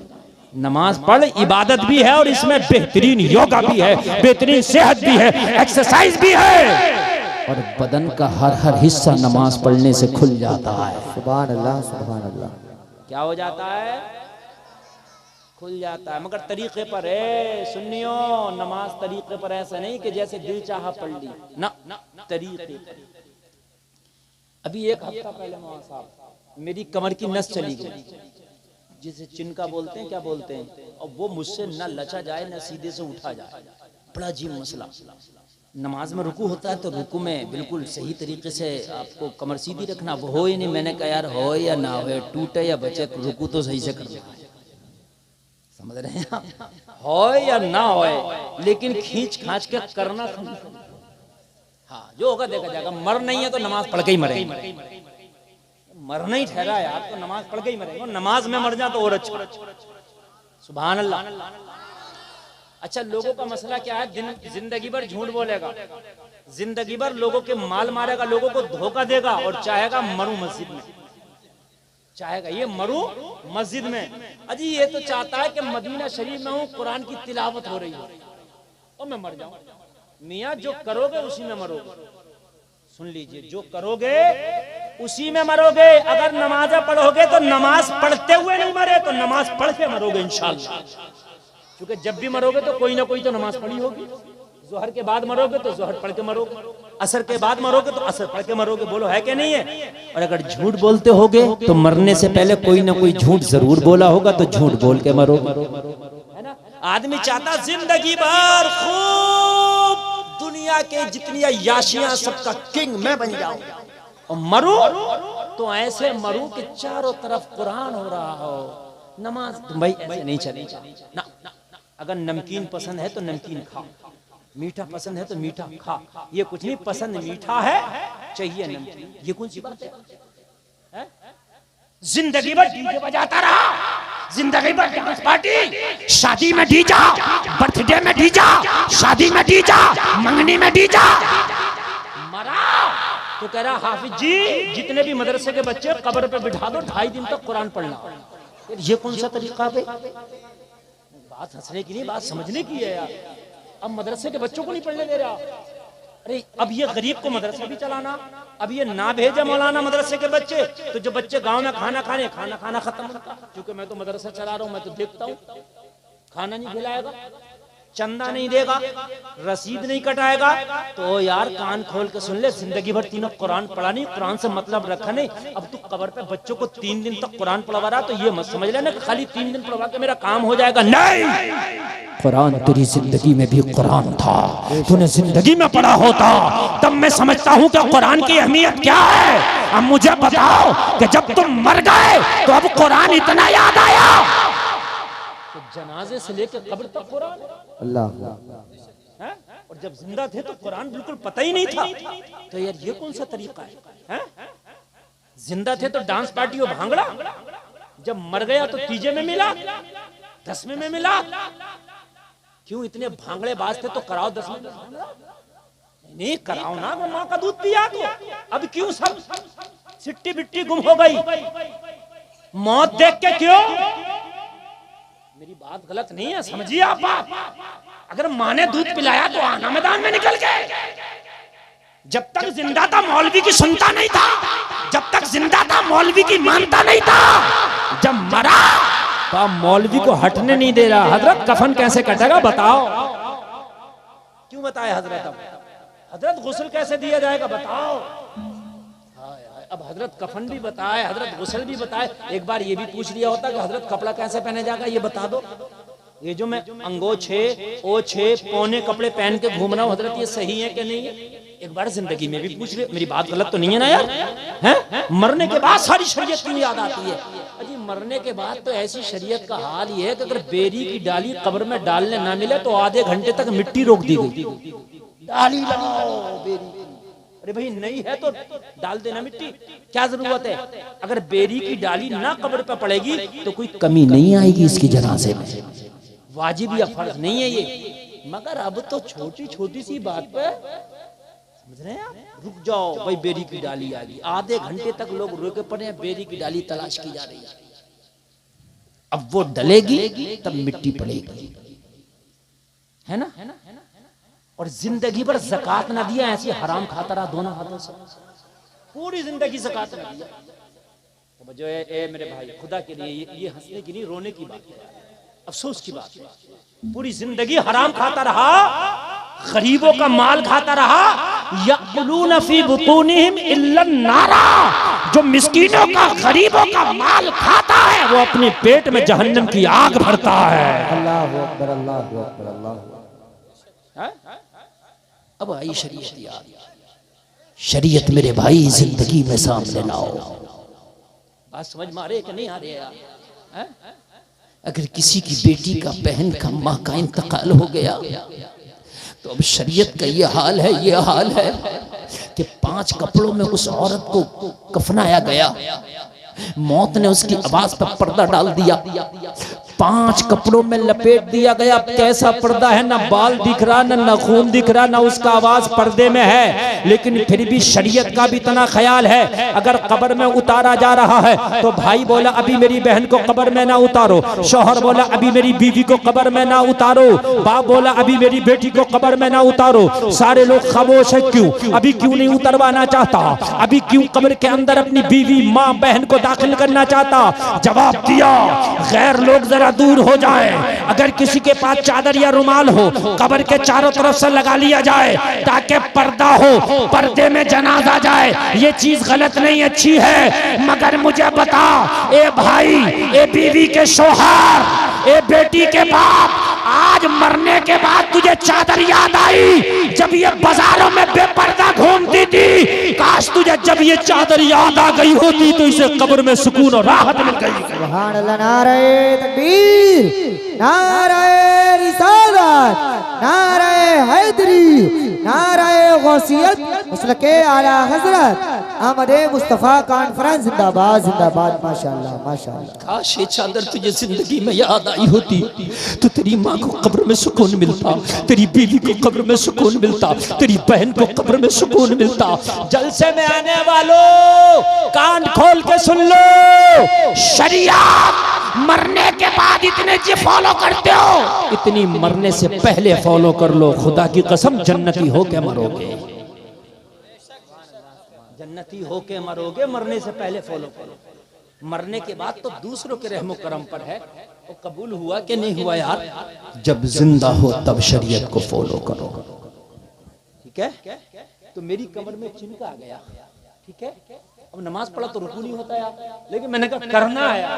नमाज पढ़ इबादत भी है और इसमें बेहतरीन योगा भी है, बेहतरीन सेहत भी है, एक्सरसाइज भी है, और बदन का हर हर हिस्सा नमाज पढ़ने से खुल जाता है। सुभान अल्लाह सुभान अल्लाह। क्या हो जाता है? खुल जाता है, मगर तरीके पर है। सुन्नियों नमाज तरीके पर, ऐसा नहीं कि जैसे दिल चाहा पढ़ ली ना, तरीके। अभी एक हफ्ता पहले मौलाना साहब मेरी कमर की नस चली गई, जिसे चिनका बोलते हैं, क्या बोलते हैं, और वो मुझसे न लचा जाए न सीधे से उठा जाए। बड़ा अजीब मसला। नमाज में रुकू होता है तो रुकू में बिल्कुल सही तरीके से आपको कमर सीधी रखना, वो हो ही नहीं। मैंने कहा यार हो या ना हो, टूटे या बचे, रुकू तो सही से करना है। समझ रहे हैं? हो या ना हो, लेकिन खींच खांच के करना। हाँ जो होगा देखा जाएगा। मर नहीं है तो नमाज पढ़ के ही मरेंगे। मर नहीं ठहरा यार तो नमाज पढ़ के ही मरेंगे। नमाज में मर जा तो और अच्छा। सुभान अल्लाह। अच्छा लोगों का मसला क्या है? जिंदगी भर झूठ बोलेगा, जिंदगी भर लोगों के माल मारेगा, लोगों को धोखा देगा, और चाहेगा मरू मस्जिद में, चाहेगा ये मरू मस्जिद में। अजी ये तो चाहता है कि मदीना शरीफ में हूँ, कुरान की तिलावत हो रही है और मैं मर जाऊं। मियाँ जो करोगे उसी में मरोगे। सुन लीजिए, जो करोगे उसी में मरोगे। अगर नमाज पढ़ोगे तो नमाज पढ़ते हुए नहीं मरे तो नमाज पढ़ के मरोगे इंशाअल्लाह। क्योंकि जब भी मरोगे तो कोई ना कोई तो नमाज पढ़ी होगी। जोहर के बाद मरोगे तो जोहर पढ़ के मरोगे, असर के बाद मरोगे तो असर पढ़ के मरोगे। बोलो है कि नहीं है? और अगर झूठ बोलते होगे तो मरने से पहले कोई ना कोई झूठ जरूर बोला होगा, तो झूठ बोल के मरोगे, है ना? आदमी चाहता जिंदगी भर खूब दुनिया के जितनी याशियां सबका किंग मैं बन जाऊं, और मरूं तो ऐसे मरूं कि चारों तरफ कुरान हो रहा हो। नमाज भाई ऐसे नहीं चलेगी ना। अगर नमकीन पसंद है तो नमकीन खा, मीठा पसंद है तो मीठा खा। ये कुछ नहीं पसंद, मीठा है चाहिए नमकीन, ये कौन सी बात है? जिंदगी भर डीजे बजाता रहा, जिंदगी भर डांस पार्टी, शादी में डीजा, बर्थडे में डीजा, शादी में डीजा, मंगनी में डीजा। मरा तो कह रहा हाफिज जी जितने भी मदरसे के बच्चे कब्र पे बिठा दो, 2.5 दिन तक कुरान पढ़ना। ये कौन सा तरीका है? बात हंसने की नहीं, बात समझने की है यार। अब मदरसे के बच्चों को नहीं पढ़ने दे रहा। अरे अब ये गरीब को मदरसा भी चलाना, अब ये ना भेजे मौलाना मदरसे के बच्चे, तो जो बच्चे गांव में खाना खाना खत्म होता। क्योंकि मैं तो मदरसा चला रहा हूँ, मैं तो देखता हूँ, खाना नहीं खिलाएगा, चंदा नहीं देगा, रसीद नहीं कटाएगा, तो यार कान खोल के सुन ले, जिंदगी भर तीनों कुरान पढ़ा नहीं, कुरान से मतलब रखा नहीं। अब तू कब्र पे बच्चों को 3 दिन तक कुरान पढ़वा रहा, तो ये मत समझ लेना कि खाली 3 दिन पढ़वा के मेरा काम हो जाएगा। नहीं, कुरान तेरी जिंदगी में भी कुरान था, तूने जिंदगी में पढ़ा होता तब मैं समझता हूँ कि कुरान की अहमियत क्या है। अब मुझे बताओ कि जब तुम मर गए तो अब कुरान इतना याद आया? तो जनाजे से लेकर कब्र तक कुरान, अल्लाह। और जब जिंदा थे तो कुरान बिल्कुल पता ही नहीं था। तो यार ये कौन सा तरीका है? जिंदा थे तो डांस पार्टी और भांगड़ा, जब मर गया तो तीजे में मिला, 10वें में मिला। क्यों इतने भांगड़े बाज थे तो कराओ 10वें में भांगड़ा? नहीं कराओ ना, वो माँ का दूध पिया तो। अब क्यों सब सिट्टी बिट्टी गुम हो गई? मौत देख के क्यों? मेरी बात गलत नहीं है, समझिए आप बात। अगर माँ ने दूध पिलाया तो आना मैदान में निकल गए। जब तक जिंदा था मौलवी की सुनता नहीं था, जब तक जिंदा था मौलवी की मानता नहीं था। जब मरा तो अब मौलवी को हटने नहीं दे रहा। हजरत कफन कैसे कटेगा बताओ? क्यों बताए हजरत? हजरत गुस्ल कैसे दिया जाएगा बताओ? अब हजरत कफन भी बताए, हजरत गुस्ल भी बताए। एक बार ये भी पूछ लिया होता कि हजरत कपड़ा कैसे पहने जाएगा, ये बता दो। ये जो मैं अंगोछे ओछे पौने कपड़े पहन के घूम रहा हूँ हजरत, ये सही है कि नहीं है? एक बार जिंदगी में भी पूछ ले। मेरी बात गलत तो नहीं है ना यार? हैं? मरने के बाद सारी शरीयत क्यों याद आती है? अजी मरने के बाद तो ऐसी शरीयत का हाल ये है कि अगर बेरी की डाली कब्र में डालने ना मिले तो आधे घंटे तक मिट्टी रोक दी गई। डाली लगाओ बेरी। अरे भाई नहीं है तो डाल देना मिट्टी, क्या जरूरत है? अगर बेरी की डाली ना कब्र पे पड़ेगी तो कोई कमी नहीं आएगी इसकी जनाजे में। वाजिब या फर्ज नहीं है ये। मगर अब तो छोटी छोटी सी बात पे समझ रहे हैं आप? रुक जाओ भाई, बेरी की डाली आ गई। आधे घंटे तक लोग रुके पड़े हैं, बेरी की डाली तलाश की जा रही है। अब वो डलेगी तब मिट्टी पड़ेगी, है ना? और जिंदगी भर ज़कात ना दिया, ऐसी हराम खाता रहा दोनों हाथों से, पूरी जिंदगी ज़कात ना दिया। तो जो है मेरे भाई, खुदा के लिए ये हंसने की नहीं रोने की बात है, अफसोस की बात है। पूरी जिंदगी हराम खाता रहा, गरीबों का माल खाता रहा। यअकुलून फी बुतूनिहिम इल्ला नारा, जो मिस्कीनों का गरीबों का माल खाता है वो अपने पेट में जहन्नम की आग भरता है। अल्लाहु अकबर, अल्लाहु अकबर, अल्लाहु। अब आई शरीयत यार, शरीयत मेरे भाई जिंदगी में सामने लाओ। बात समझ में आ रही है कि नहीं आ रही है यार? अगर किसी की बेटी का, बहन का, माँ का इंतकाल हो गया तो अब शरीयत का ये हाल है, ये हाल है कि 5 कपड़ों में उस औरत को कफनाया गया। मौत ने उसकी आवाज पर पर्दा डाल दिया, 5 कपड़ों में लपेट दिया गया। कैसा पर्दा है, ना बाल दिख रहा, ना खून दिख रहा, ना उसका आवाज पर्दे में है। लेकिन फिर भी शरीयत का भी इतना ख्याल है, अगर कब्र में उतारा जा रहा है तो भाई बोला अभी मेरी बहन को कब्र में ना उतारो, शौहर बोला अभी मेरी बीवी को कब्र में ना उतारो, बाप बोला अभी मेरी बेटी को कब्र में ना उतारो। सारे लोग खामोश है, क्यों? अभी क्यों नहीं उतरवाना चाहता? अभी क्यों कब्र के अंदर अपनी बीवी, माँ, बहन को दाखिल करना चाहता? जवाब दिया, गैर लोग जरा दूर हो जाए। अगर किसी के पास चादर या रुमाल हो, कब्र के चारों तरफ से लगा लिया जाए ताकि पर्दा हो, पर्दे में जनाजा जाए। ये चीज गलत नहीं, अच्छी है। मगर मुझे बता, ए भाई, ए बीवी के शौहर, ए बेटी के बाप, आज मरने के बाद तुझे चादर याद आई जब ये बाजारों में बेपर्दा घूमती थी? काश तुझे जब ये चादर याद आ गई होती तो इसे कब्र में सुकून और राहत मिल गई। सुभान अल्लाह, नारे तकबीर, नारे रिसालत, नारे हैदरी, नारे गौसियत, मसलके आला हजरत अहमद मुस्तफा कॉन्फ्रेंस जिंदाबाद, जिंदाबाद। माशाअल्लाह, माशाअल्लाह। काश ये चादर तुझे जिंदगी में याद आई होती तो तेरी माँ को कब्र में सुकून मिलता, तेरी बीवी को कब्र में सुकून मिलता, तेरी बहन को कब्र में सुकून मिलता। जलसे में आने वालों कान खोल के सुन लो, शरीयत मरने के बाद इतने जी फॉलो करते हो, इतनी मरने से पहले फॉलो कर लो। खुदा की कसम जन्नती होके मरोगे, जन्नती होके मरोगे, मरने से पहले फॉलो करो। मरने के बाद तो दूसरों के रहमो करम पर है। वो कबूल हुआ कि नहीं हुआ यार? जब जिंदा हो तब शरीयत को फॉलो करो, ठीक है? तो मेरी कमर में चिनका आ गया, ठीक है? अब नमाज पढ़ा तो रुकू नहीं होता यार, लेकिन मैंने कहा करना आया।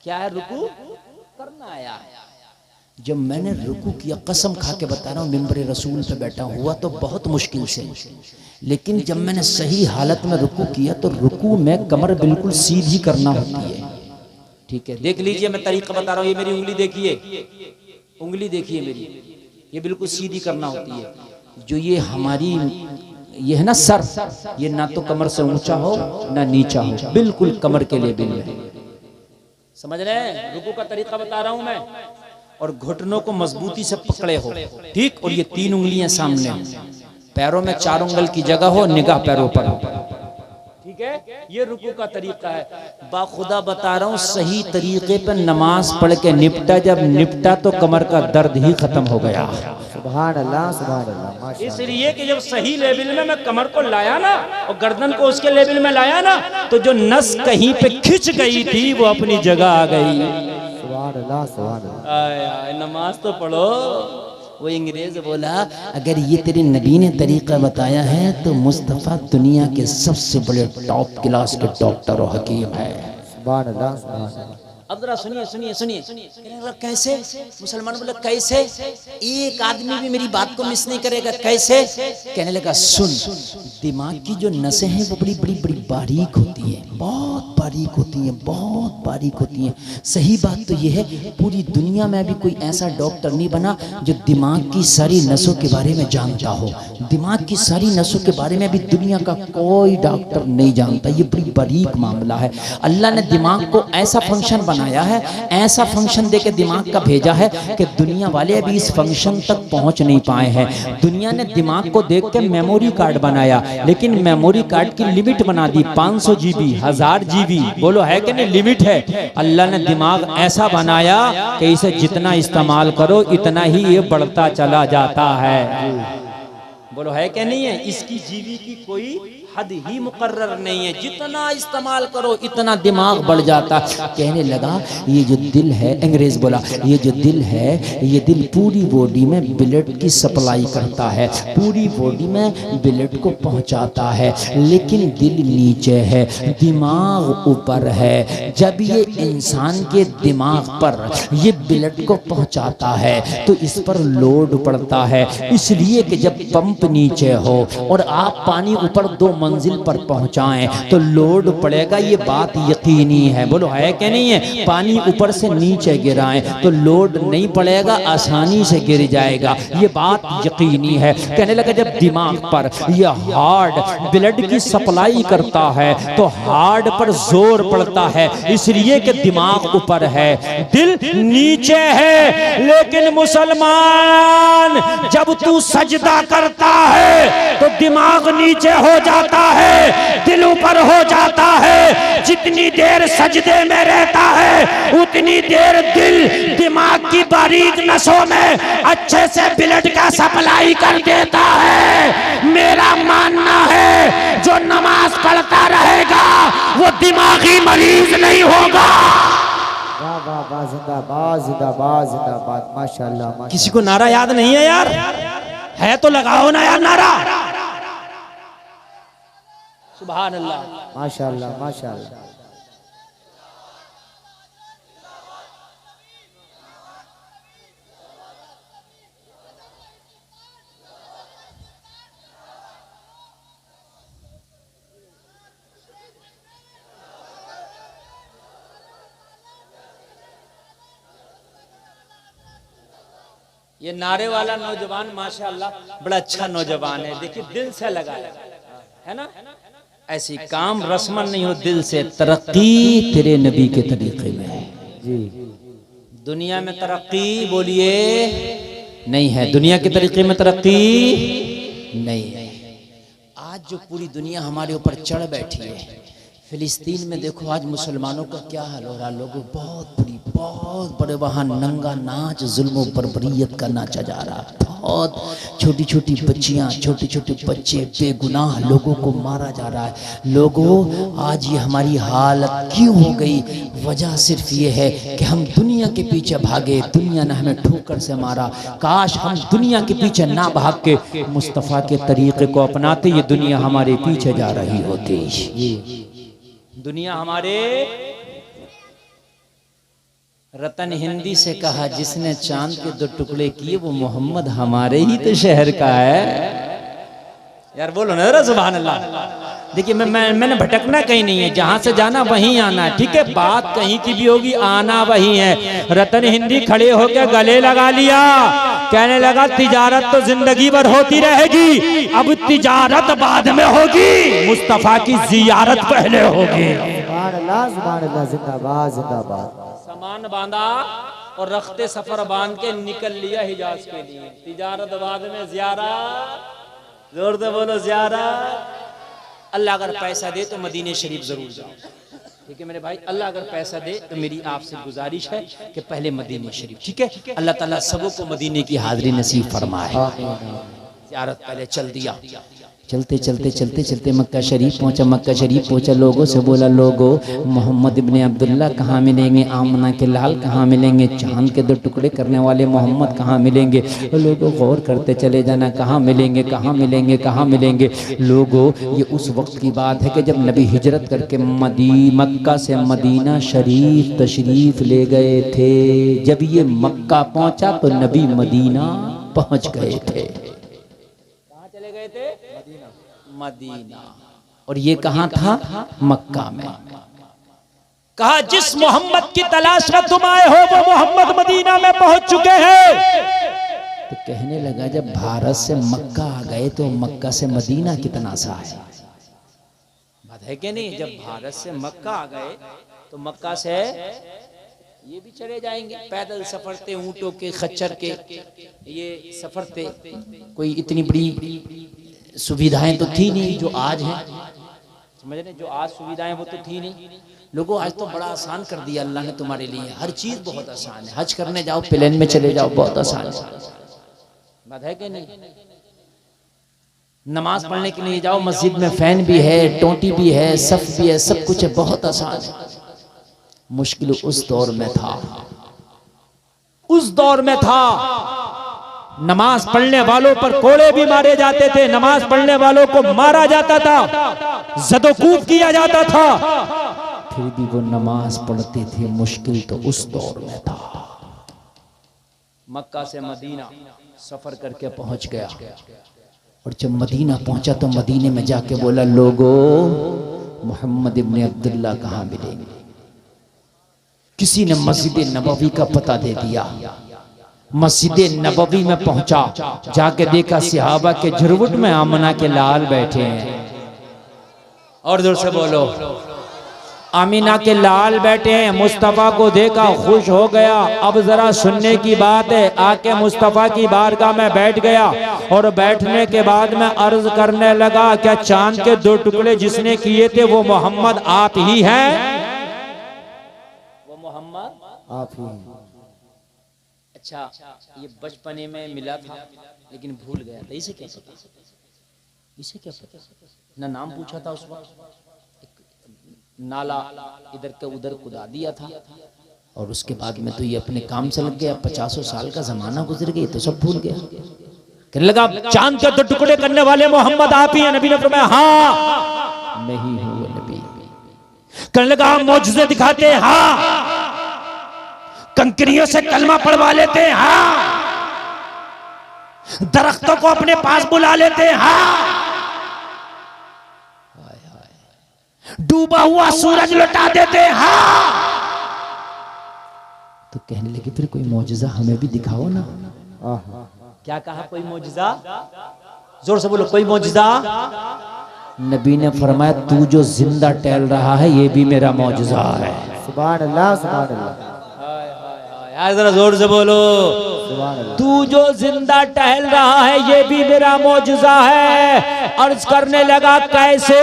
क्या है रुकू? करना आया। जब मैंने रुकू किया, कसम खा के बता रहा हूँ, मिंबर रसूल पे बैठा हुआ तो बहुत मुश्किल से, लेकिन जब मैंने सही हालत में रुकू किया तो रुकू में कमर बिल्कुल सीधी करना होती है। ठीक है, देख लीजिए, मैं तरीका बता रहा हूँ। ये मेरी उंगली देखिए, उंगली देखिए मेरी, ये बिल्कुल सीधी करना होती है। जो ये हमारी ये है ना सर, ये ना तो कमर से ऊंचा हो ना नीचा हो, बिल्कुल कमर के लिए बिल्कुल, समझ रहे हैं? रुकू का तरीका बता रहा हूं मैं। और घुटनों को मजबूती से पकड़े हो, ठीक, और ये 3 उंगलियां सामने, पैरों में 4 उंगल की जगह हो, निगाह पैरों पर हो, ठीक है? ये रुकू का तरीका है। बाखुदा बता रहा हूँ, सही तरीके पर नमाज पढ़ के निपटा, जब निपटा तो कमर का दर्द ही खत्म हो गया। सुभान अल्लाह, सुभान अल्लाह, माशाअल्लाह। इसलिए कि जब सही लेवल में मैं कमर को लाया ना और गर्दन को उसके लेवल में लाया ना, तो जो नस कहीं पे खिंच गई थी वो अपनी जगह आ गई। सुभान अल्लाह, सुभान अल्लाह। नमाज तो पढ़ो। वो अंग्रेज बोला, अगर ये तेरे नबी ने तरीका बताया है तो मुस्तफ़ा दुनिया के सबसे बड़े टॉप क्लास के डॉक्टर और हकीम है। सुभान अल्लाह, सुभान अल्लाह। अब जरा सुनिए सुनिए सुनिए, कहने लगा कैसे? मुसलमान बोले कैसे? एक आदमी भी मेरी बात को मिस नहीं करेगा, कैसे? कहने लगा सुन, दिमाग की जो नसें हैं वो बड़ी बड़ी बड़ी बारीक होती हैं, बहुत बारीक होती हैं, बहुत बारीक होती हैं। सही बात तो ये है, पूरी दुनिया में अभी कोई ऐसा डॉक्टर नहीं बना जो दिमाग की सारी नसों के बारे में जानता हो। दिमाग की सारी नसों के बारे में अभी दुनिया का कोई डॉक्टर नहीं जानता। ये बड़ी बारीक मामला है। अल्लाह ने दिमाग को ऐसा फंक्शन बनाया है, ऐसा फंक्शन देके दिमाग का भेजा है कि दुनिया वाले अभी इस फंक्शन तक पहुंच नहीं पाए हैं। दुनिया ने दिमाग को देख के मेमोरी कार्ड बनाया, लेकिन मेमोरी कार्ड की लिमिट बना दी 500 GB, 1000 GB। बोलो है कि नहीं? लिमिट है। अल्लाह ने दिमाग ऐसा बनाया कि इसे जितना इस्तेमाल करो इतना ही ये बढ़ता चला जाता है। बोलो है कि नहीं है? इसकी जीवी की कोई हद ही मुकर्रर नहीं है, जितना इस्तेमाल करो इतना दिमाग बढ़ जाता। कहने लगा ये जो दिल है, अंग्रेज बोला ये जो दिल है, ये दिल पूरी बॉडी में ब्लड की सप्लाई करता है, पूरी बॉडी में ब्लड को पहुंचाता है, लेकिन दिल नीचे है, दिमाग ऊपर है। जब ये इंसान के दिमाग पर ये ब्लड को पहुंचाता है तो इस पर लोड पड़ता है, इसलिए कि जब पंप नीचे हो और आप पानी ऊपर 2 मंजिल पर पहुंचाएं तो लोड पड़ेगा। ये बात यकीनी है। बोलो है कि नहीं है? पानी ऊपर से नीचे गिराएं तो लोड नहीं पड़ेगा, आसानी से गिर जाएगा। ये बात यकीनी है। कहने लगा जब दिमाग पर यह हार्ट ब्लड की सप्लाई करता है तो हार्ट पर जोर पड़ता है, इसलिए कि दिमाग ऊपर है, दिल नीचे है। लेकिन मुसलमान, जब तू सजदा करता है तो दिमाग नीचे हो जाता है, दिल ऊपर हो जाता है। जितनी देर सजदे में रहता है उतनी देर दिल दिमाग की बारीक नसों में अच्छे से ब्लड का सप्लाई कर देता है। मेरा मानना है जो नमाज पढ़ता रहेगा वो दिमागी मरीज नहीं होगा। वाह वाह वाह, जिंदाबाद जिंदाबाद जिंदाबाद, माशाअल्लाह माशाअल्लाह। किसी को नारा याद नहीं है यार? है तो लगाओ ना यार नारा। सुभान अल्लाह, माशाअल्लाह माशाअल्लाह। ये नारे वाला नौजवान माशाअल्लाह बड़ा अच्छा नौजवान है। देखिए दिल से लगा है ना। ऐसी काम रस्मन नहीं हो, दिल से। तरक्की तेरे नबी के तरीके में है जी। दुनिया में तरक्की बोलिए नहीं है, दुनिया के तरीके में तरक्की नहीं है। आज जो पूरी दुनिया हमारे ऊपर चढ़ बैठी है, फिलिस्तीन में देखो आज मुसलमानों का क्या हाल हो रहा है। लोगों बहुत बड़े वहाँ नंगा नाच, जुल्म बर्बरियत का नाचा जा रहा है। बहुत छोटी छोटी बच्चियाँ, छोटे छोटे बच्चे बेगुनाह लोगों को मारा जा रहा है। लोगों आज ये हमारी हालत क्यों हो गई? वजह सिर्फ ये है कि हम दुनिया के पीछे भागे, दुनिया ने हमें ठोकर से मारा। काश हम दुनिया के पीछे ना भाग के मुस्तफ़ा के तरीके को अपनाते, ये दुनिया हमारे पीछे जा रही होती। दुनिया हमारे रतन हिंदी से कहा जिसने चांद के 2 टुकड़े किए वो मोहम्मद हमारे ही तो शहर का है। यार बोलो ना जरा सुभान अल्लाह। देखिए मैंने भटकना कहीं नहीं है, जहां से जाना वहीं आना है, ठीक है। बात कहीं की भी होगी, आना वहीं है। रतन हिंदी खड़े होकर गले लगा लिया, कहने लगा तिजारत तो जिंदगी भर होती रहेगी, अब तिजारत बाद में होगी, मुस्तफा की जियारत पहले होगी। सुभान अल्लाह, जिंदाबाद जिंदाबाद। सामान बांधा और रखते सफर बांध के निकल लिया हिजाज के लिए। तिजारत बाद में जियारत, जोर से बोलो जियारत। अल्लाह अगर पैसा दे तो मदीने शरीफ जरूर जाओ, ठीक है मेरे भाई। अल्लाह अगर पैसा दे तो मेरी आपसे गुजारिश है कि पहले मदीने शरीफ, ठीक है। अल्लाह ताला सबों को मदीने की हाजिरी नसीब फरमाए। ज़ियारत पहले चल दिया, चलते चलते चलते चलते मक्का शरीफ पहुंचा। मक्का शरीफ पहुंचा, लोगों से बोला, लोगो मोहम्मद इब्ने अब्दुल्ला कहाँ मिलेंगे? आमना के लाल कहाँ मिलेंगे? चांद के 2 टुकड़े करने वाले मोहम्मद कहाँ मिलेंगे? लोगों गौर करते चले जाना, कहाँ मिलेंगे, कहाँ मिलेंगे, कहाँ मिलेंगे। लोगों ये उस वक्त की बात है कि जब नबी हिजरत करके मक्का से मदीना शरीफ तशरीफ ले गए थे। जब ये मक्का पहुंचा तो नबी मदीना पहुंच गए थे। कहाँ चले गए थे? मदीना। और ये कहाँ था? मक्का में। कहा जिस मोहम्मद की तलाश में तुम आए हो वो मोहम्मद मदीना में पहुंच चुके हैं। तो कहने लगा जब भारत से मक्का आ गए तो मक्का से मदीना कितना सा है? बात है कि नहीं? जब भारत से मक्का आ गए तो मक्का से ये भी चले जाएंगे, पैदल सफर थे, ऊंटों के, खच्चर के ये सफर थे। कोई इतनी बड़ी सुविधाएं तो थी नहीं जो आज हैं, समझ रहे? जो आज सुविधाएं वो तो थी नहीं। लोगों आज तो बड़ा आसान कर दिया अल्लाह ने तुम्हारे लिए, हर चीज बहुत आसान है। हज करने जाओ, प्लेन में चले जाओ, बहुत आसान है। बात है कि नहीं? नमाज पढ़ने के लिए जाओ, मस्जिद में फैन भी है, टोटी भी है, सफ भी है, सब कुछ है, बहुत आसान है। मुश्किल उस दौर में था, उस दौर में था। नमाज पढ़ने वालों पर कोड़े भी मारे जाते थे, नमाज पढ़ने वालों को मारा जाता था, ज़दोकूब किया जाता था, फिर भी वो नमाज पढ़ते थे। मुश्किल तो उस दौर में था। मक्का से मदीना सफर करके पहुंच गया, और जब मदीना पहुंचा तो मदीने में जाके बोला, लोगो मोहम्मद इब्ने अब्दुल्ला कहाँ मिलेंगे? किसी ने मस्जिद नबवी का पता दे दिया। मस्जिद नबवी में पहुंचा, जाके देखा सहाबा के झुरमुट में आमना के लाल बैठे हैं। और जोर से बोलो, आमीना के लाल बैठे हैं। मुस्तफा को देखा, खुश हो गया। अब जरा सुनने की बात है, आके मुस्तफा की बारगाह में बैठ गया, और बैठने के बाद में अर्ज करने लगा, क्या चांद के 2 टुकड़े जिसने किए थे वो मोहम्मद आप ही हैं? वो मोहम्मद आप ही। अच्छा, ये बचपने में मिला था लेकिन भूल गया था। इसे क्या पता? इसे क्या पता? ना नाम पूछा था उस वक्त। नाला इधर के उधर कुदा दिया था, और उसके बाद में तो ये अपने काम से लग गया। 50 साल का जमाना गुजर गया तो सब भूल गया। कहने लगा चांद के 2 टुकड़े करने वाले मोहम्मद आप ही हैं? नबी ने फरमाया हाँ मैं ही हूं वो नबी। कहने लगा हम मौजूज़े दिखाते हैं? हाँ। कंकरियों से कलमा पढ़वा लेते हैं? हाँ। दरख्तों को अपने पास बुला लेते हैं? हाँ। डूबा हुआ सूरज लौटा देते हैं? हाँ। तो कहने लगे फिर कोई मौजूज़ा हमें भी दिखाओ ना। क्या कहा? कोई मौजूज़ा? जोर से बोलो, कोई मौजूज़ा? नबी ने फरमाया तू जो जिंदा टहल रहा है ये भी मेरा मौजूज़ा है। सुभान अल्लाह, सुभान अल्लाह। यार जरा जोर से बोलो, तू जो जिंदा टहल रहा है ये भी मेरा मौजूज़ा है। अर्ज करने लगा कैसे?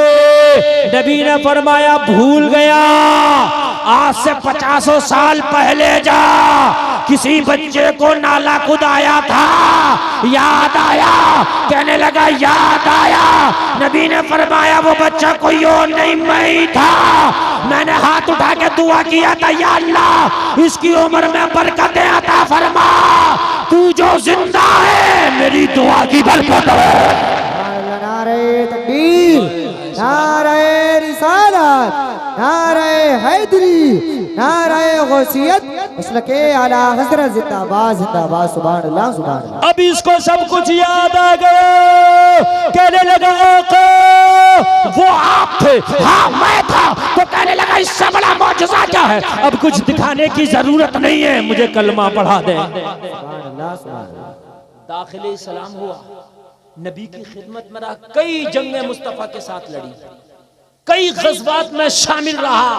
नबी ने फरमाया भूल गया, आज से 50 साल पहले जा किसी बच्चे को नाला कुदाया था, याद आया? कहने लगा याद आया। नबी ने फरमाया वो बच्चा कोई और नहीं मैं ही था। मैंने हाथ उठा के दुआ किया था, या अल्लाह इसकी उम्र में बरकतें अता फरमा, तू जो जिंदा है मेरी दुआ की बरकत है। नारे तकबीर, नारे रिसालत, नारे हैदरी, नारे गौसियत, मसलके आला हजरत जिंदाबाद जिंदाबाद सुभान अल्लाह सुभान अल्लाह। अब इसको सब कुछ याद आ गया, कहने लगा आका वो आप थे, हाँ मैं था। तो कहने लगा इससे बड़ा मौजज़ा क्या है, अब कुछ दिखाने की जरूरत नहीं है, मुझे कलमा पढ़ा दे। सुभान अल्लाह सुभान अल्लाह। दाखिले इस्लाम हुआ, नबी की खिदमत में रहा, कई जंगें मुस्तफा के साथ लड़ी, कई गज़वात में शामिल रहा,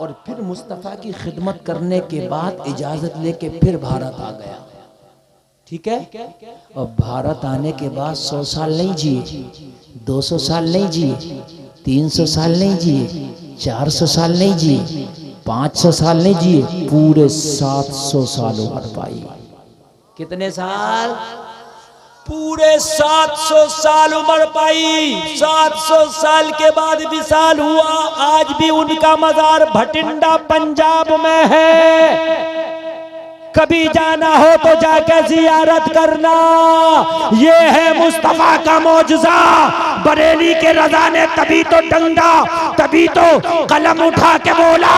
और फिर मुस्तफा की खिदमत करने के बाद इजाजत लेके फिर भारत आ गया। ठीक है, और भारत आने के बाद 100 साल नहीं जिए, 200 साल नहीं जिए, 300 साल नहीं जिए, 400 साल नहीं जिए, 500 साल नहीं जिए, पूरे 700 साल उम्र पाई। कितने साल? पूरे 700 साल उम्र पाई। 700 साल के बाद विशाल हुआ। आज भी उनका मजार भटिंडा पंजाब में है, कभी जाना हो तो जाकर जियारत करना। ये है मुस्तफा का मौजज़ा। बरेली के रज़ा ने तभी तो डंडा, तभी तो कलम उठा के बोला,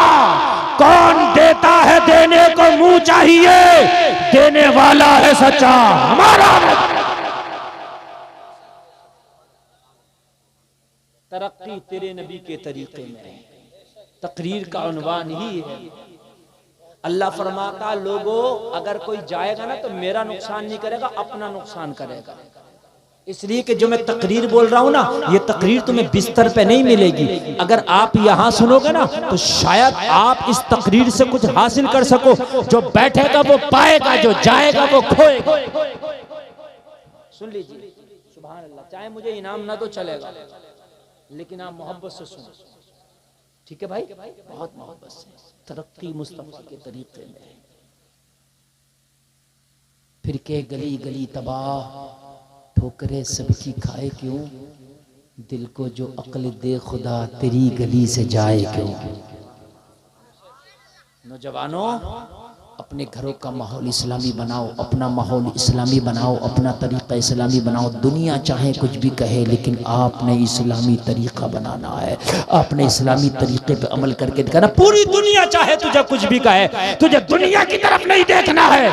कौन देता है देने को मुंह चाहिए, देने वाला है सच्चा हमारा। तरक्की तेरे नबी के तरीके में, तकरीर का उन्वान ही है। अल्लाह फरमाता लोगों अगर कोई जाएगा ना तो मेरा नुकसान नहीं करेगा, अपना नुकसान करेगा। इसलिए कि जो मैं तकरीर बोल रहा हूं ना, ये तकरीर तुम्हें बिस्तर पे नहीं मिलेगी। अगर आप यहां सुनोगे ना तो शायद आप इस तकरीर से कुछ हासिल कर सको। जो बैठेगा वो पाएगा, जो जाएगा वो खोएगा। सुन लीजिए, सुभान अल्लाह। चाहे मुझे इनाम ना तो चलेगा, लेकिन आप मोहब्बत से सुनो, ठीक है भाई, बहुत मोहब्बत से। तरक्की मुस्तफा के तरीके में। फिर के गली गली तबाह, ठोकरे सबकी खाए क्यों, दिल को जो अक्ल दे खुदा तेरी गली से जाए क्यों। नौजवानों अपने घरों का माहौल इस्लामी बनाओ, अपना माहौल इस्लामी बनाओ, अपना तरीका इस्लामी बनाओ। दुनिया चाहे कुछ भी कहे, लेकिन आपने इस्लामी तरीका बनाना है। आपने इस्लामी तरीके पे अमल करके दिखाना। पूरी दुनिया चाहे तुझे कुछ भी कहे, तुझे दुनिया की तरफ नहीं देखना है,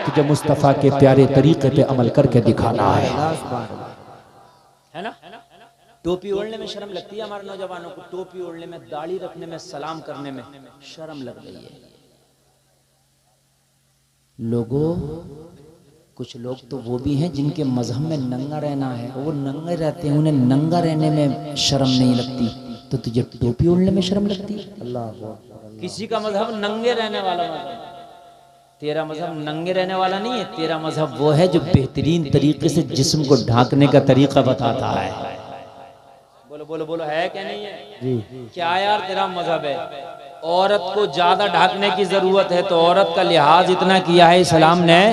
तुझे मुस्तफा के प्यारे तरीके पे अमल करके दिखाना है ना। टोपी ओढ़ने में शर्म लगती है हमारे नौजवानों को, टोपी ओढ़ने में, दाढ़ी रखने में, सलाम करने में शर्म लग गई है लोगों। कुछ लोग तो वो भी हैं जिनके मजहब में नंगा रहना है, वो नंगे रहते हैं, उन्हें नंगा रहने में शर्म नहीं लगती, तो तुझे टोपी ओढ़ने में शर्म लगती है। अल्लाह, किसी का मजहब नंगे रहने वाला मजहब, तेरा मजहब नंगे रहने वाला नहीं है। तेरा मजहब वो है जो बेहतरीन तरीके से जिस्म को ढांकने का तरीका बताता है। बोलो बोलो बोलो, है क्या नहीं है जी? क्या यार तेरा मजहब है, औरत को ज्यादा ढांकने की जरूरत है, तो औरत का लिहाज इतना किया है इस्लाम ने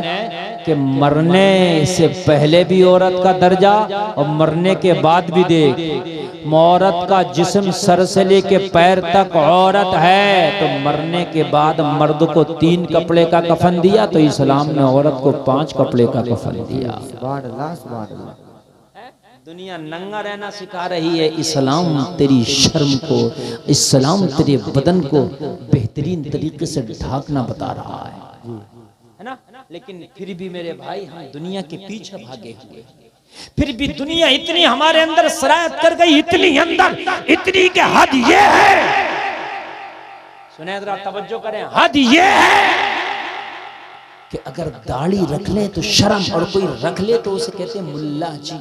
कि मरने से पहले भी औरत का दर्जा और मरने के बाद भी देख। औरत का जिस्म सर से लेके पैर तक औरत है, तो मरने के बाद मर्द को 3 कपड़े का कफन दिया, तो इस्लाम ने औरत को 5 कपड़े का कफन दिया। सुभान अल्लाह सुभान अल्लाह। दुनिया नंगा रहना सिखा रही है, इस्लाम तेरी शर्म को, इस्लाम तेरे बदन को बेहतरीन तरीके से ढांकना बता रहा है ना। लेकिन फिर भी मेरे भाई हम दुनिया के पीछे भागे हुए, फिर भी दुनिया इतनी हमारे अंदर सरायत कर गई, इतनी अंदर, इतनी के हद ये है, सुने जरा तवज्जो करें, हद ये है कि अगर दाढ़ी रख ले तो शर्म, और कोई रख ले तो उसे कहते हैं मुल्ला जी,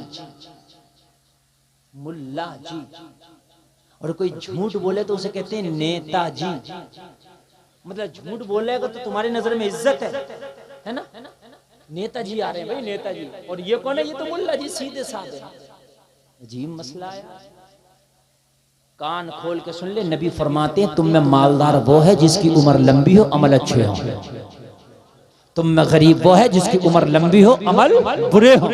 मुल्ला जी, और कोई झूठ बोले तो उसे कहते हैं नेताजी। मतलब झूठ बोलेगा तो तुम्हारी नजर में इज्जत है ना। नेताजी आ रहे हैं भाई, नेताजी, और ये कौन है? ये तो मुल्ला जी, सीधे साधे। अजीब मसला है। कान खोल के सुन ले, नबी फरमाते हैं तुम में मालदार वो है जिसकी उम्र लंबी हो, अमल अच्छे हो। तुम में गरीब वो है जिसकी उम्र लंबी हो, अमल बुरे हो।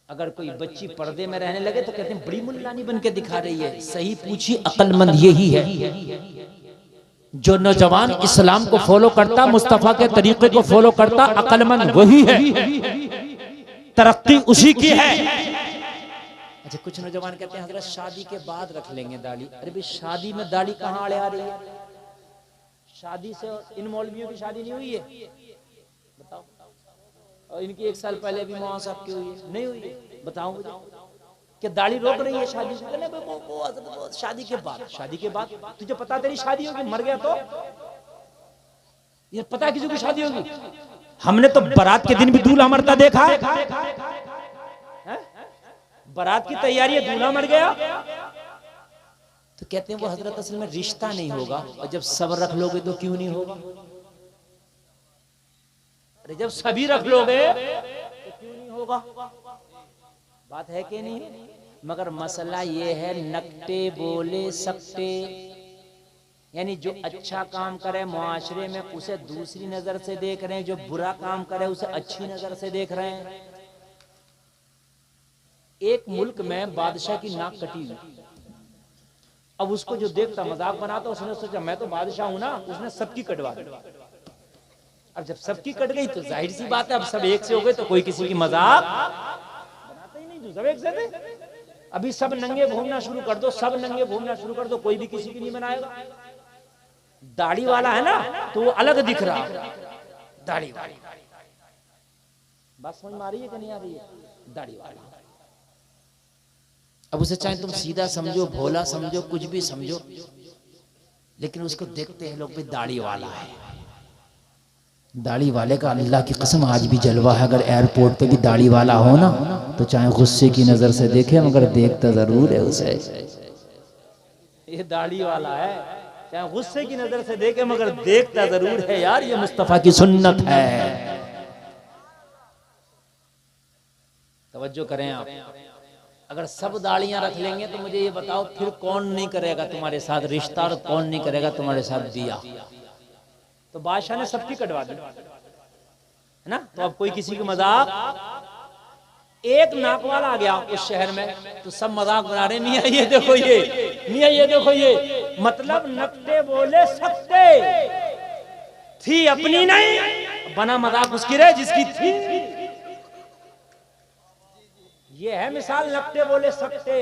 अगर कोई बच्ची पर्दे में रहने लगे तो कहते हैं बड़ी मुल्लानी बन के दिखा रही है। सही पूछी, अक्लमंद यही है जो नौजवान इस्लाम को फॉलो करता, मुस्तफा के तरीके को फॉलो करता, अक्लमंद वही है, तरक्की उसी की है। अच्छा, कुछ नौजवान कहते हैं हजरत शादी के बाद रख लेंगे दाढ़ी। अरे भाई शादी में दाढ़ी कहाँ आड़े आ रही है? शादी से और इन मौलवियों की शादी नहीं हुई है, बताओ। और इनकी 1 साल पहले भी मौलाना साहब की हुई है, नहीं हुई है, बताओ मुझे। कि दाढ़ी रोक रही है शादी से? वो शादी के बाद, शादी के बाद तुझे पता तेरी शादी होगी, मर गया तो ये पता किसी की शादी होगी? हमने तो बारात के दिन भी दूल्हा मरता देखा है। बारात की तैयारी है, दूल्हा मर गया। तो कहते हैं वो हजरत असल में रिश्ता नहीं होगा, और जब सब्र रख लोगे तो क्यों नहीं होगा? अरे जब सभी रख लोगे तो क्यों नहीं होगा? बात है कि नहीं? मगर मसला ये है, नकटे बोले सकते, यानी जो अच्छा काम करे मुआशरे में उसे दूसरी नजर से देख रहे हैं, जो बुरा काम करे उसे अच्छी नजर से देख रहे हैं। एक मुल्क में बादशाह की नाक कटी हुई, अब उसको जो देखता मजाक बनाता, उसने सोचा मैं तो बादशाह हूं ना, उसने सबकी कटवा दी। अब जब सबकी कट गई तो जाहिर सी बात है अब सब एक से हो गए, तो कोई किसी की मजाक बनाता ही नहीं, जो सब एक से थे। अभी सब नंगे घूमना शुरू कर दो, सब नंगे घूमना शुरू कर दो, कोई भी किसी की नहीं बनाएगा। दाढ़ी वाला है ना तो वो अलग दिख रहा, दाढ़ी वाला। बात समझ में आ रही है कि नहीं आ रही है? दाढ़ी वाला, अब उसे चाहे तुम सीधा समझो, भोला समझो, कुछ भी समझो, लेकिन उसको देखते हैं लोग भी दाढ़ी वाला है। दाढ़ी वाले का अल्लाह की कसम आज भी जलवा है। अगर एयरपोर्ट पे भी दाढ़ी वाला हो ना तो चाहे गुस्से की नजर से देखे मगर देखता जरूर है उसे। ये दाढ़ी वाला है, चाहे गुस्से की नजर से देखे मगर देखता जरूर है। यार ये मुस्तफा की सुन्नत है। तवज्जो करें आप। अगर सब दाढ़ियां रख लेंगे तो मुझे ये बताओ फिर कौन नहीं करेगा तुम्हारे साथ रिश्ता और कौन नहीं करेगा तुम्हारे साथ दिया? तो बादशाह ने सबकी कटवा दी है ना, तो अब कोई किसी की मजाक, एक नाक वाला आ गया उस शहर में तो सब मजाक बना रहे, मियां ये देखो ये, मियां ये देखो ये। मतलब नकटे बोले सकते थी अपनी नहीं, बना मजाक उसकी रहे जिसकी थी। ये है मिसाल नकटे बोले सकते।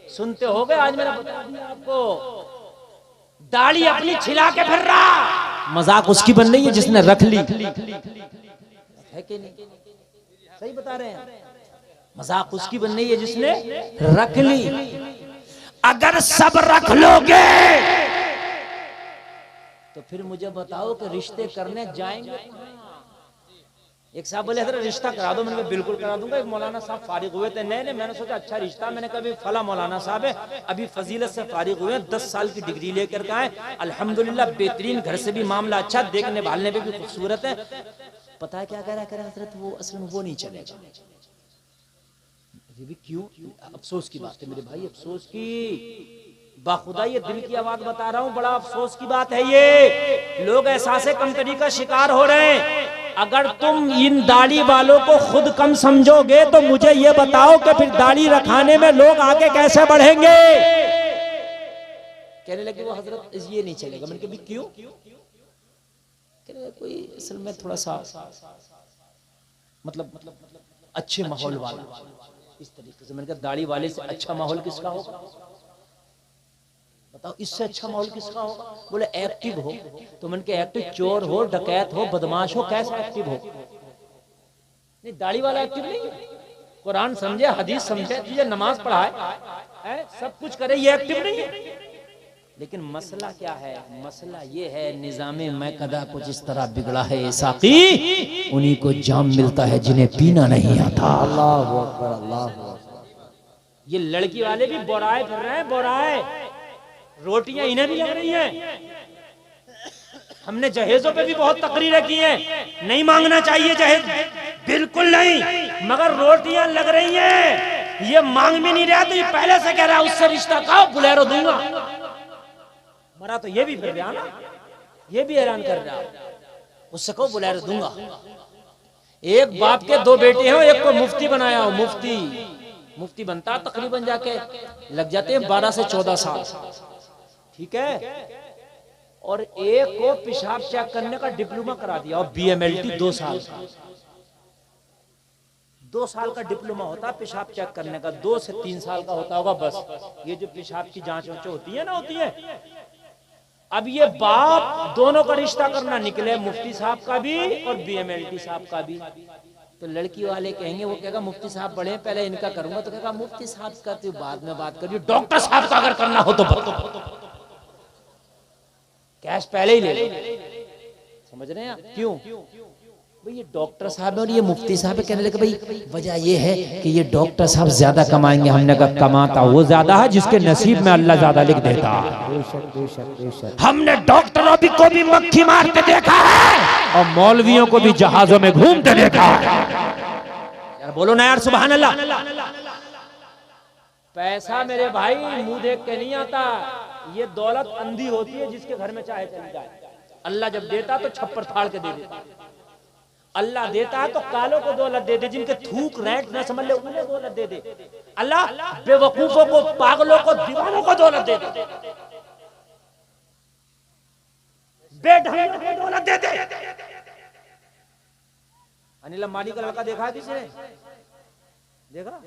सुनते हो गए, आज मैंने बता दिया आपको। दाढ़ी अपनी छिला के फिर रहा, मजाक उसकी बन रही है जिसने रख ली, है कि नहीं? सही बता रहे हैं, मजाक उसकी बन रही है जिसने रख ली। अगर सब रख लोगे तो फिर मुझे बताओ कि रिश्ते करने जाएंगे? एक साहब बोले हजरत रिश्ता करा दो, मैंने कहा बिल्कुल करा दूंगा। एक मौलाना साहब फारिग हुए थे, नए मैंने सोचा अच्छा रिश्ता, मैंने कहा फला मौलाना साहब है अभी फजीलत से फारिग हुए, 10 साल की डिग्री लेकर के आए, अल्हम्दुलिल्लाह बेहतरीन, घर से भी मामला अच्छा, देखने भालने पे भी खूबसूरत है। पता है क्या कह रहा है हजरत, वो असल में वो नहीं चलेगा। ये भी क्यों? अफसोस की बात है मेरे भाई, अफसोस की, बाखुदा ये दिल की आवाज बता रहा हूँ, बड़ा अफसोस की बात है। ये लोग एहसास कमतरी का शिकार हो रहे हैं। अगर तुम इन दाढ़ी वालों को खुद कम समझोगे तो मुझे ये बताओ कि फिर दाढ़ी रखाने में लोग आगे कैसे बढ़ेंगे? कहने लगे वो हजरत ये नहीं चलेगा। मैंने कहा क्यों? कहने लगे कोई असल में थोड़ा सा मतलब अच्छे माहौल वाला, इस तरीके से। मैंने कहा दाढ़ी वाले से अच्छा माहौल किसका होगा? बताओ इससे अच्छा माहौल किसका होगा? बोले एक्टिव हो। तो मैंने कहा एक्टिव चोर हो, डकैत हो, बदमाश हो, कैसा एक्टिव हो? नहीं दाढ़ी वाला एक्टिव नहीं है। कुरान समझे, हदीस समझे, तुझे नमाज पढ़ाए, सब कुछ करे, ये एक्टिव नहीं है। लेकिन मसला क्या है? मसला ये है निजामे मैं कदा कुछ इस तरह बिगड़ा है साकी, उन्हीं को जाम मिलता है जिन्हें पीना नहीं आता। अल्लाहु अकबर, अल्लाहु अकबर। ये लड़की वाले भी बोराए फिर रहे हैं, बोराए, रोटियां इन्हें भी लग रही हैं। हमने जहेजों पे भी बहुत तकरीरें की हैं, नहीं मांगना चाहिए जहेज, बिल्कुल नहीं, मगर रोटियां लग रही हैं। ये मांग भी नहीं रहा तो ये पहले से कह रहा है उससे रिश्ता कहो, बुलेरो दूंगा। मरा तो ये भी फिर रहा ना, ये भी हैरान कर रहा, उससे कहो बुलेरो दूंगा। एक बाप के 2 बेटे हैं, एक को मुफ्ती बनाया हो, मुफ्ती बनता तकरीबन जाके लग जाते हैं 12 से 14 साल, ठीक है। और एक को पेशाब चेक करने का डिप्लोमा करा दिया और BMLT 2 साल का, 2 साल का डिप्लोमा होता है पेशाब चेक करने का, 2 से 3 साल का होता होगा बस। ये जो पेशाब की जांच होती है ना, होती है, अब ये बाप दोनों का रिश्ता करना निकले, मुफ्ती साहब का भी और बीएमएलटी साहब का भी। तो लड़की वाले कहेंगे, वो कहेगा मुफ्ती साहब बड़े पहले इनका करूंगा, तो कहेगा मुफ्ती साहब का तो बाद में बात करिए, डॉक्टर साहब का अगर करना हो तो कैश पहले ही ले लो। समझ रहे हैं आप क्यों? भाई ये डॉक्टर साहब और ये मुफ्ती साहब कहने लगे, भाई वजह ये है कि ये डॉक्टर साहब ज्यादा कमाएंगे। हमने कहा कमाता वो ज्यादा है जिसके नसीब में अल्लाह ज्यादा लिख देता है। हमने डॉक्टरों को भी मक्खी मारते देखा है और मौलवियों को भी जहाजों में घूमते देखा है। यार बोलो ना यार, सुभान अल्लाह। पैसा मेरे भाई मुंह देख के नहीं आता, ये दौलत अंधी होती है जिसके घर में चाहे चली जाए। अल्लाह जब देता तो छप्पर फाड़ के दे देता, अल्लाह देता है तो कालों को दौलत दे दे, जिनके थूक रैंट न समझ ले उन्हें दौलत दे दे। अल्लाह बेवकूफों को, पागलों को, दीवानों को दौलत दे दे, बेढंगों को दौलत दे दे। अनिल अंबानी का लड़का देखा है किसी ने? देखा?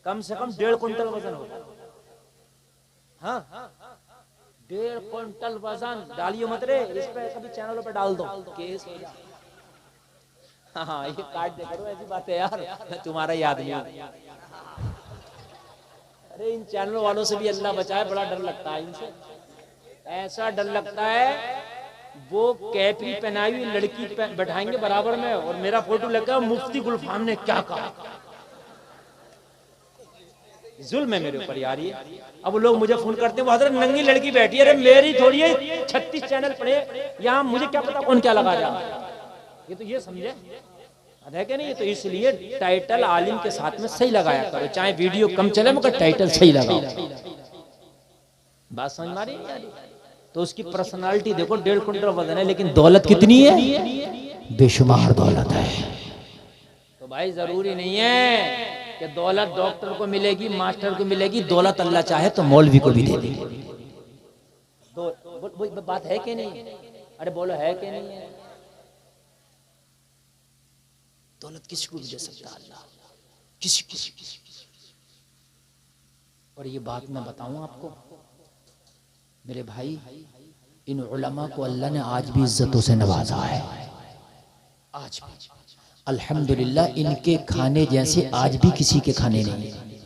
कम से कम 1.5 कुंटल वजन होता। हाँ 1.5 कुंटल वजन। डालियो मत रे, इस पे कभी चैनलों पे डाल दो, केस हो जाए। हाँ ये काट दे करो, ऐसी बात है यार, तुम्हारा याद नहीं। अरे इन चैनलों वालों से भी अल्लाह बचाए, बड़ा डर लगता है इनसे। ऐसा डर लगता है वो कैपरी पहनाई हुई लड़की बैठाएंगे बराबर में और मेरा फोटो लगा, मुफ्ती गुलफाम ने क्या कहा। जुल्म है मेरे ऊपर यार ये। अब लोग मुझे फोन करते हैं, वो हजरत नंगी लड़की बैठी है। अरे मेरी थोड़ी है, 36 चैनल पड़े यहाँ, मुझे क्या पता कौन क्या लगा जाए। ये तो ये समझे है कि नहीं? तो इसलिए टाइटल आलिम के साथ में सही लगाया करो, चाहे वीडियो कम चले मगर टाइटल सही लगाओ। बात समझ मारी? तो उसकी पर्सनालिटी देखो, 1.5 कुंटल वजन है, लेकिन दौलत कितनी है? बेशुमार दौलत है। तो भाई जरूरी नहीं है कि दौलत डॉक्टर को मिलेगी, मास्टर को मिलेगी। दौलत अल्लाह चाहे तो मौलवी को भी दे देगी। बात है कि नहीं? अरे बोलो है कि नहीं है? दौलत किसी को भी दे सकता है अल्लाह, किसी को। और ये बात मैं बताऊं आपको मेरे भाई, इन उलमा को अल्लाह ने आज भी इज्जतों से नवाजा है। आज भी अल्हम्दुलिल्लाह, इनके खाने जैसे आज भी किसी के खाने नहीं है,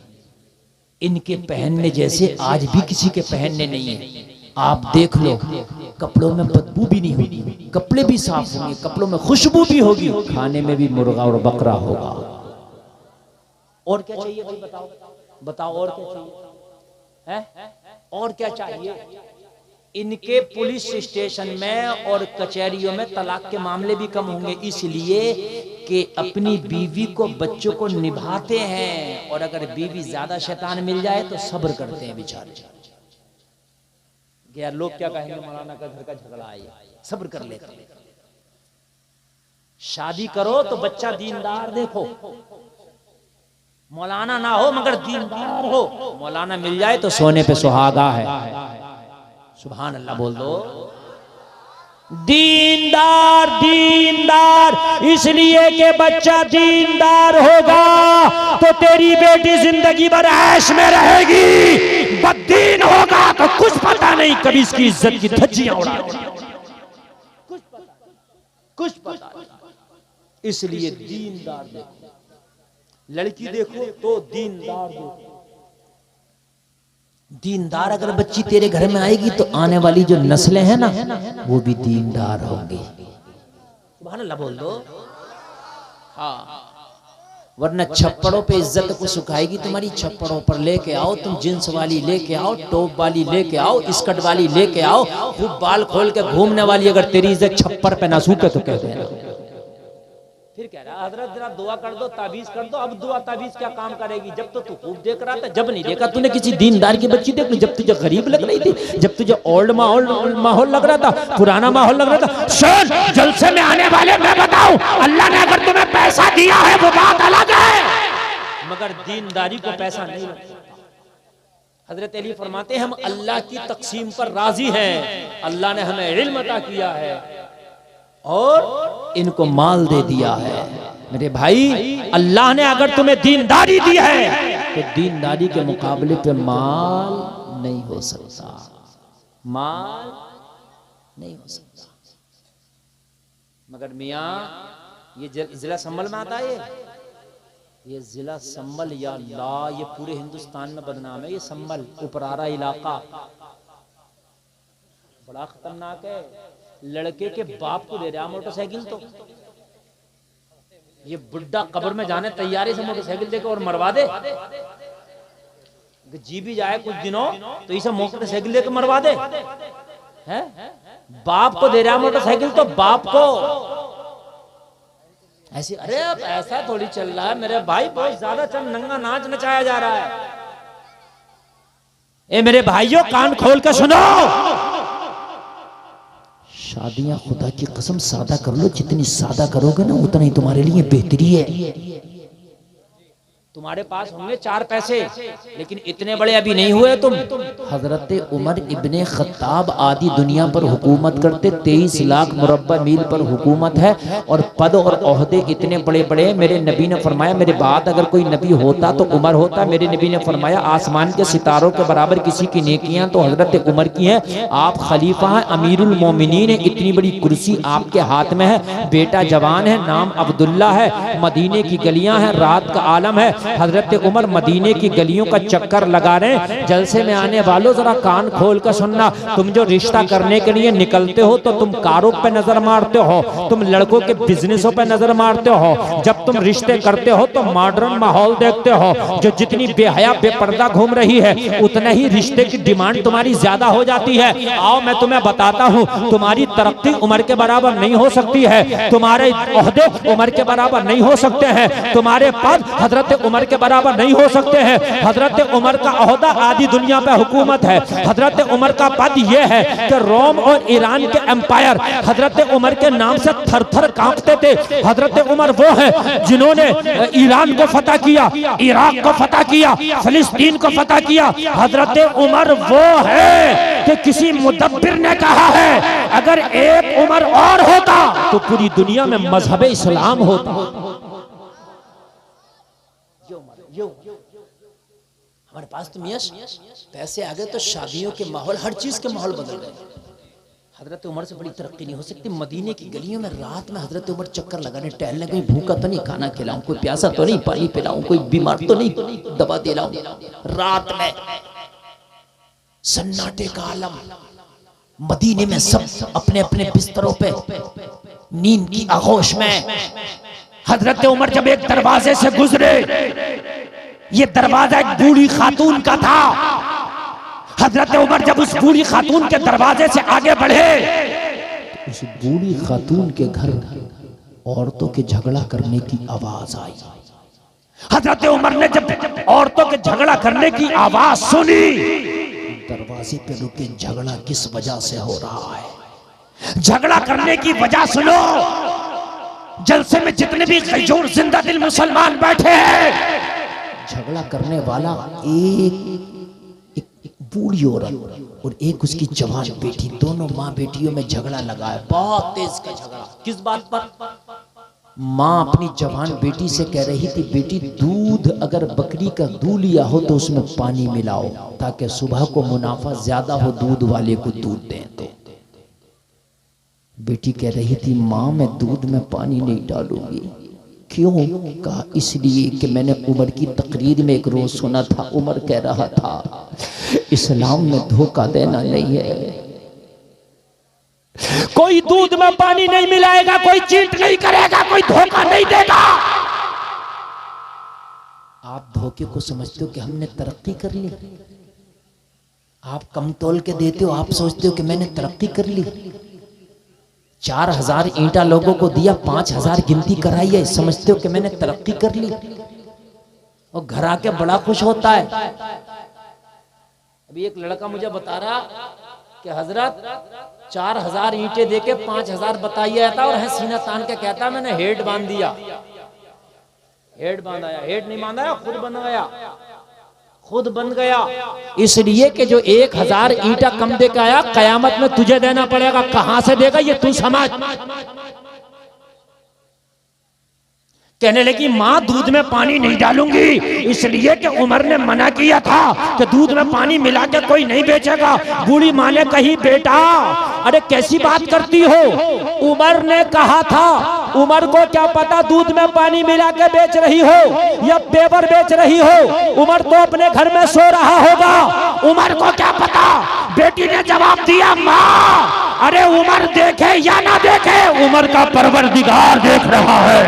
इनके पहनने जैसे आज भी किसी के पहनने नहीं है। आप देख लो, कपड़ों में बदबू भी नहीं होगी, कपड़े भी साफ होंगे, कपड़ों में खुशबू भी होगी, खाने में भी मुर्गा और बकरा होगा। और क्या चाहिए भाई? बताओ बताओ, और क्या चाहिए? है और क्या चाहिए? इनके पुलिस स्टेशन में और कचहरियों में तलाक के मामले भी कम होंगे, इसलिए कि अपनी बीवी को, बच्चों को निभाते हैं। और अगर बीवी ज्यादा शैतान मिल जाए तो सब्र करते हैं बेचारे। यार लोग क्या कहेंगे, मौलाना का घर का झगड़ा है, सब्र कर लेते हैं। शादी करो तो बच्चा दीनदार देखो, मौलाना ना हो मगर दीनदार हो। मौलाना मिल जाए तो सोने पे सुहागा है। सुभान अल्लाह बोल दो। दीनदार दीनदार इसलिए कि बच्चा दीनदार होगा तो तेरी बेटी जिंदगी भर ऐश में रहेगी। बददीन होगा तो कुछ पता नहीं, कभी इसकी इज्जत की धज्जियां उड़ा कुछ पता। इसलिए दीनदार देखो, लड़की देखो तो दीनदार देखो। दीनदार अगर बच्ची तेरे घर में आएगी तो आने वाली जो नस्लें हैं ना, वो भी दीनदार होंगी। सुभान अल्लाह बोल दो। हाँ, वरना छप्पड़ों पे इज्जत को सुखाएगी तुम्हारी। छप्पड़ों पर लेके आओ, तुम जींस वाली लेके आओ, टॉप वाली लेके आओ, स्कर्ट वाली लेके आओ, खूब बाल खोल के घूमने वाली अगर तेरी इज्जत छप्पर पे ना सूखे तो कह देना। फिर कह रहा हजरत जरा दुआ कर दो, ताबीज कर दो। अब दुआ ताबीज क्या काम करेगी? जब तो तू खूब देख रहा था, जब नहीं देखा तूने किसी दीनदार की बच्ची देख ली। जब तुझे गरीब लग रही थी, जब तुझे ओल्ड माहौल लग रहा था, पुराना माहौल लग रहा था। सुन, जलसे में आने वाले मैं बताऊं, अल्लाह ने अगर तुम्हें पैसा दिया है वो बात अलग है, मगर दीनदारी को पैसा नहीं लगता। हजरत अली फरमाते हैं हम अल्लाह की तकसीम पर राजी हैं। अल्लाह ने हमें इल्म अता किया है और इनको माल दे दिया है। मेरे भाई, अल्लाह ने अगर तुम्हें दीनदारी दी है तो दीनदारी के मुकाबले पे माल नहीं हो सकता। माल नहीं हो सकता। मगर मियाँ ये जिला संभल में आता है, ये जिला संभल या अल्लाह ये पूरे हिंदुस्तान में बदनाम है। ये संभल उपरारा इलाका बड़ा खतरनाक है। लड़के के बाप को दे रहा मोटरसाइकिल, तो ये बुड्ढा कब्र में जाने तैयारी से मोटरसाइकिल देकर और मरवा दे। जी भी जाए कुछ दिनों तो इसे मोटरसाइकिल देकर मरवा दे। है बाप को दे रहा मोटरसाइकिल, तो बाप को ऐसे। अरे अब ऐसा थोड़ी चल रहा है मेरे भाई, बहुत ज्यादा चल नंगा नाच नचाया जा रहा है। ए मेरे भाइयों कान खोल कर सुनो, शादियां खुदा की कसम सादा कर लो, जितनी सादा करोगे ना उतना ही तुम्हारे लिए बेहतरी है। तुम्हारे पास होंगे 4 पैसे, लेकिन इतने बड़े अभी नहीं हुए तुम। हजरत उमर इब्ने खत्ताब आदि दुनिया पर हुकूमत करते, 23 लाख मुरब्बा मील पर हुकूमत है, और पद और ओहदे इतने बड़े बड़े। मेरे नबी ने फरमाया मेरे बाद अगर कोई नबी होता तो उमर होता। मेरे नबी ने फरमाया आसमान के सितारों के बराबर किसी की नेकियां तो हजरत उमर की हैं। आप खलीफा हैं, अमीरुल मोमिनीन है, इतनी बड़ी कुर्सी आपके हाथ में है। बेटा जवान है, नाम अब्दुल्ला है, मदीने की गलियां हैं, रात का आलम है। हजरत उमर मदीने की गलियों का चक्कर लगा रहे। जलसे में आने वालों जरा कान खोल कर सुनना, तुम जो रिश्ता करने के लिए निकलते हो तो तुम कारों पे नजर मारते हो, तुम लड़कों के बिजनेसों पे नजर मारते हो। जब तुम रिश्ते करते हो तो मॉडर्न माहौल देखते हो। जो जितनी बेहया बेपर्दा घूम रही है उतना ही रिश्ते की डिमांड तुम्हारी ज्यादा हो जाती है। आओ मैं तुम्हें बताता हूँ, तुम्हारी तरक्की उम्र के बराबर नहीं हो सकती है, तुम्हारे ओहदे उम्र के बराबर नहीं हो सकते हैं, तुम्हारे पद हजरत उमर के बराबर नहीं हो सकते हैं। हजरत उमर का ओहदा आदि दुनिया पे हुकूमत है। हजरत उमर का पद यह है कि रोम और ईरान के एम्पायर हजरत उमर के नाम से थर थर कांपते थे। हजरत उमर वो है जिन्होंने ईरान को फतह किया, इराक को फतह किया, फिलिस्तीन को फतह किया। हजरत उमर वो है कि किसी मुदब्बिर ने कहा है अगर एक उमर और होता तो पूरी दुनिया में मजहब इस्लाम होता। हमारे पास तो मियां पैसे आ गए तो शादियों के माहौल, हर चीज के माहौल बदल गए। हजरत उमर से बड़ी तरक्की नहीं हो सकती। मदीने की गलियों में रात में हजरत उमर चक्कर लगाने टहलने, कोई भूखा तो नहीं खाना खिलाऊं, कोई प्यासा तो नहीं पानी पिलाऊं, कोई बीमार तो नहीं दवा दिलाऊं। रात में सन्नाटे का आलम, मदीने में सब अपने अपने बिस्तरों पे नींद की आगोश में। हजरत उमर जब एक दरवाजे से गुजरे, ये दरवाजा एक बूढ़ी खातून का था। हजरत उमर जब उस बूढ़ी खातून के दरवाजे से आगे बढ़े, उस बूढ़ी खातून के घर औरतों के झगड़ा करने की आवाज आई। हजरत उमर ने जब औरतों के झगड़ा करने की आवाज सुनी, दरवाजे पे रुके, झगड़ा किस वजह से हो रहा है, झगड़ा करने की वजह सुनो। जलसे में जितने भी गैजूर जिंदा दिल मुसलमान बैठे हैं, झगड़ा करने वाला एक बूढ़ी औरत और एक उसकी जवान बेटी, दोनों माँ बेटियों में झगड़ा लगा है, बहुत तेज का झगड़ा। किस बात पर? माँ अपनी जवान बेटी से कह रही थी बेटी दूध अगर बकरी का दूध लिया हो तो उसमें पानी मिलाओ ताकि सुबह को मुनाफा ज्यादा हो, दूध वाले को दूध दें। तो बेटी कह रही थी माँ मैं दूध में पानी नहीं डालूंगी। क्यों? कहा इसलिए कि मैंने उमर की तकरीर में एक रोज सुना था, उमर कह रहा था इस्लाम में धोखा देना नहीं है, कोई दूध में पानी नहीं मिलाएगा, कोई चीट नहीं करेगा, कोई धोखा नहीं देगा। आप धोखे को समझते हो कि हमने तरक्की कर ली, आप कम तोल के देते हो, आप सोचते हो कि मैंने तरक्की कर ली। 4000 ईंटा लोगों को दिया, 5000 गिनती कराई है, समझते हो कि मैंने तरक्की कर ली, और घर आके बड़ा खुश होता है। अभी एक लड़का मुझे बता रहा कि हजरत 4000 ईंटें देके 5000 बताइए था, और है सीना तान के कहता मैंने हेड बांध दिया। हेड बांधाया, हेड नहीं बांधा, खुद बन गया, खुद बन गया। इसलिए कि जो 1000 ईंटा कम दे के आया, कयामत में तुझे देना पड़ेगा। कहां से देगा ये तू समझ। कहने लगी माँ दूध में पानी नहीं डालूंगी, इसलिए कि उमर ने मना किया था कि दूध में पानी मिला के कोई नहीं बेचेगा। बूढ़ी माँ ने कही बेटा अरे कैसी बात करती हो? उमर ने कहा था। उमर को क्या पता दूध में पानी मिला के बेच रही हो या पेपर बेच रही हो? उमर तो अपने घर में सो रहा होगा, उमर को क्या पता? बेटी ने जवाब दिया, माँ अरे उमर देखे या ना देखे, उमर का परवरदिगार देख रहा है।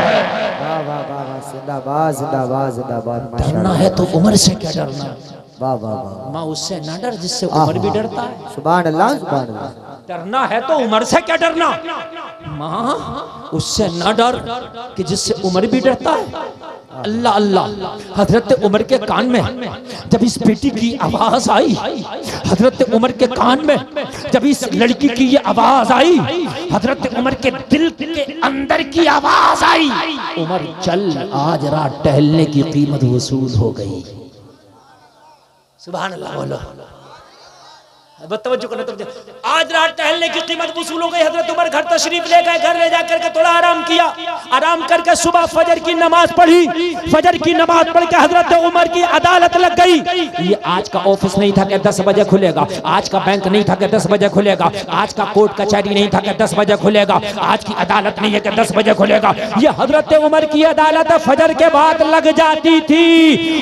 वाह वाह वाह वाह, जिंदाबाद जिंदाबाद जिंदाबाद। डरना है तो उमर से क्या डरना? वाह वाह वाह। माँ उससे ना डर जिससे उमर भी डरता है। सुभान अल्लाह सुभान अल्लाह। डरना है तो उमर से क्या डरना? माँ उससे ना डर कि जिससे उमर भी डरता है। अल्लाह अल्लाह। हजरत उमर के कान में जब इस बेटी की आवाज आई, हजरत उमर के कान में जब इस लड़की की ये आवाज आई, हजरत उमर के दिल के अंदर की आवाज आई, उमर चल आज रात टहलने की कीमत वसूल हो गई। सुभान अल्लाह बोलो। आज रात टहलने की कीमत वसूल हो गई। हजरत उमर घर तशरीफ ले गए, घर ले जाकर के थोड़ा आराम किया, आराम करके सुबह फजर की नमाज पढ़ी। फजर की नमाज पढ़ के हजरत उमर की अदालत लग गई। ये आज का ऑफिस नहीं था कि 10 बजे खुलेगा, आज का बैंक नहीं था कि 10 बजे खुलेगा, आज का कोर्ट कचहरी नहीं था कि 10 बजे खुलेगा, आज की अदालत नहीं है कि 10 बजे खुलेगा। ये हजरत उमर की अदालत फजर के बाद लग जाती थी।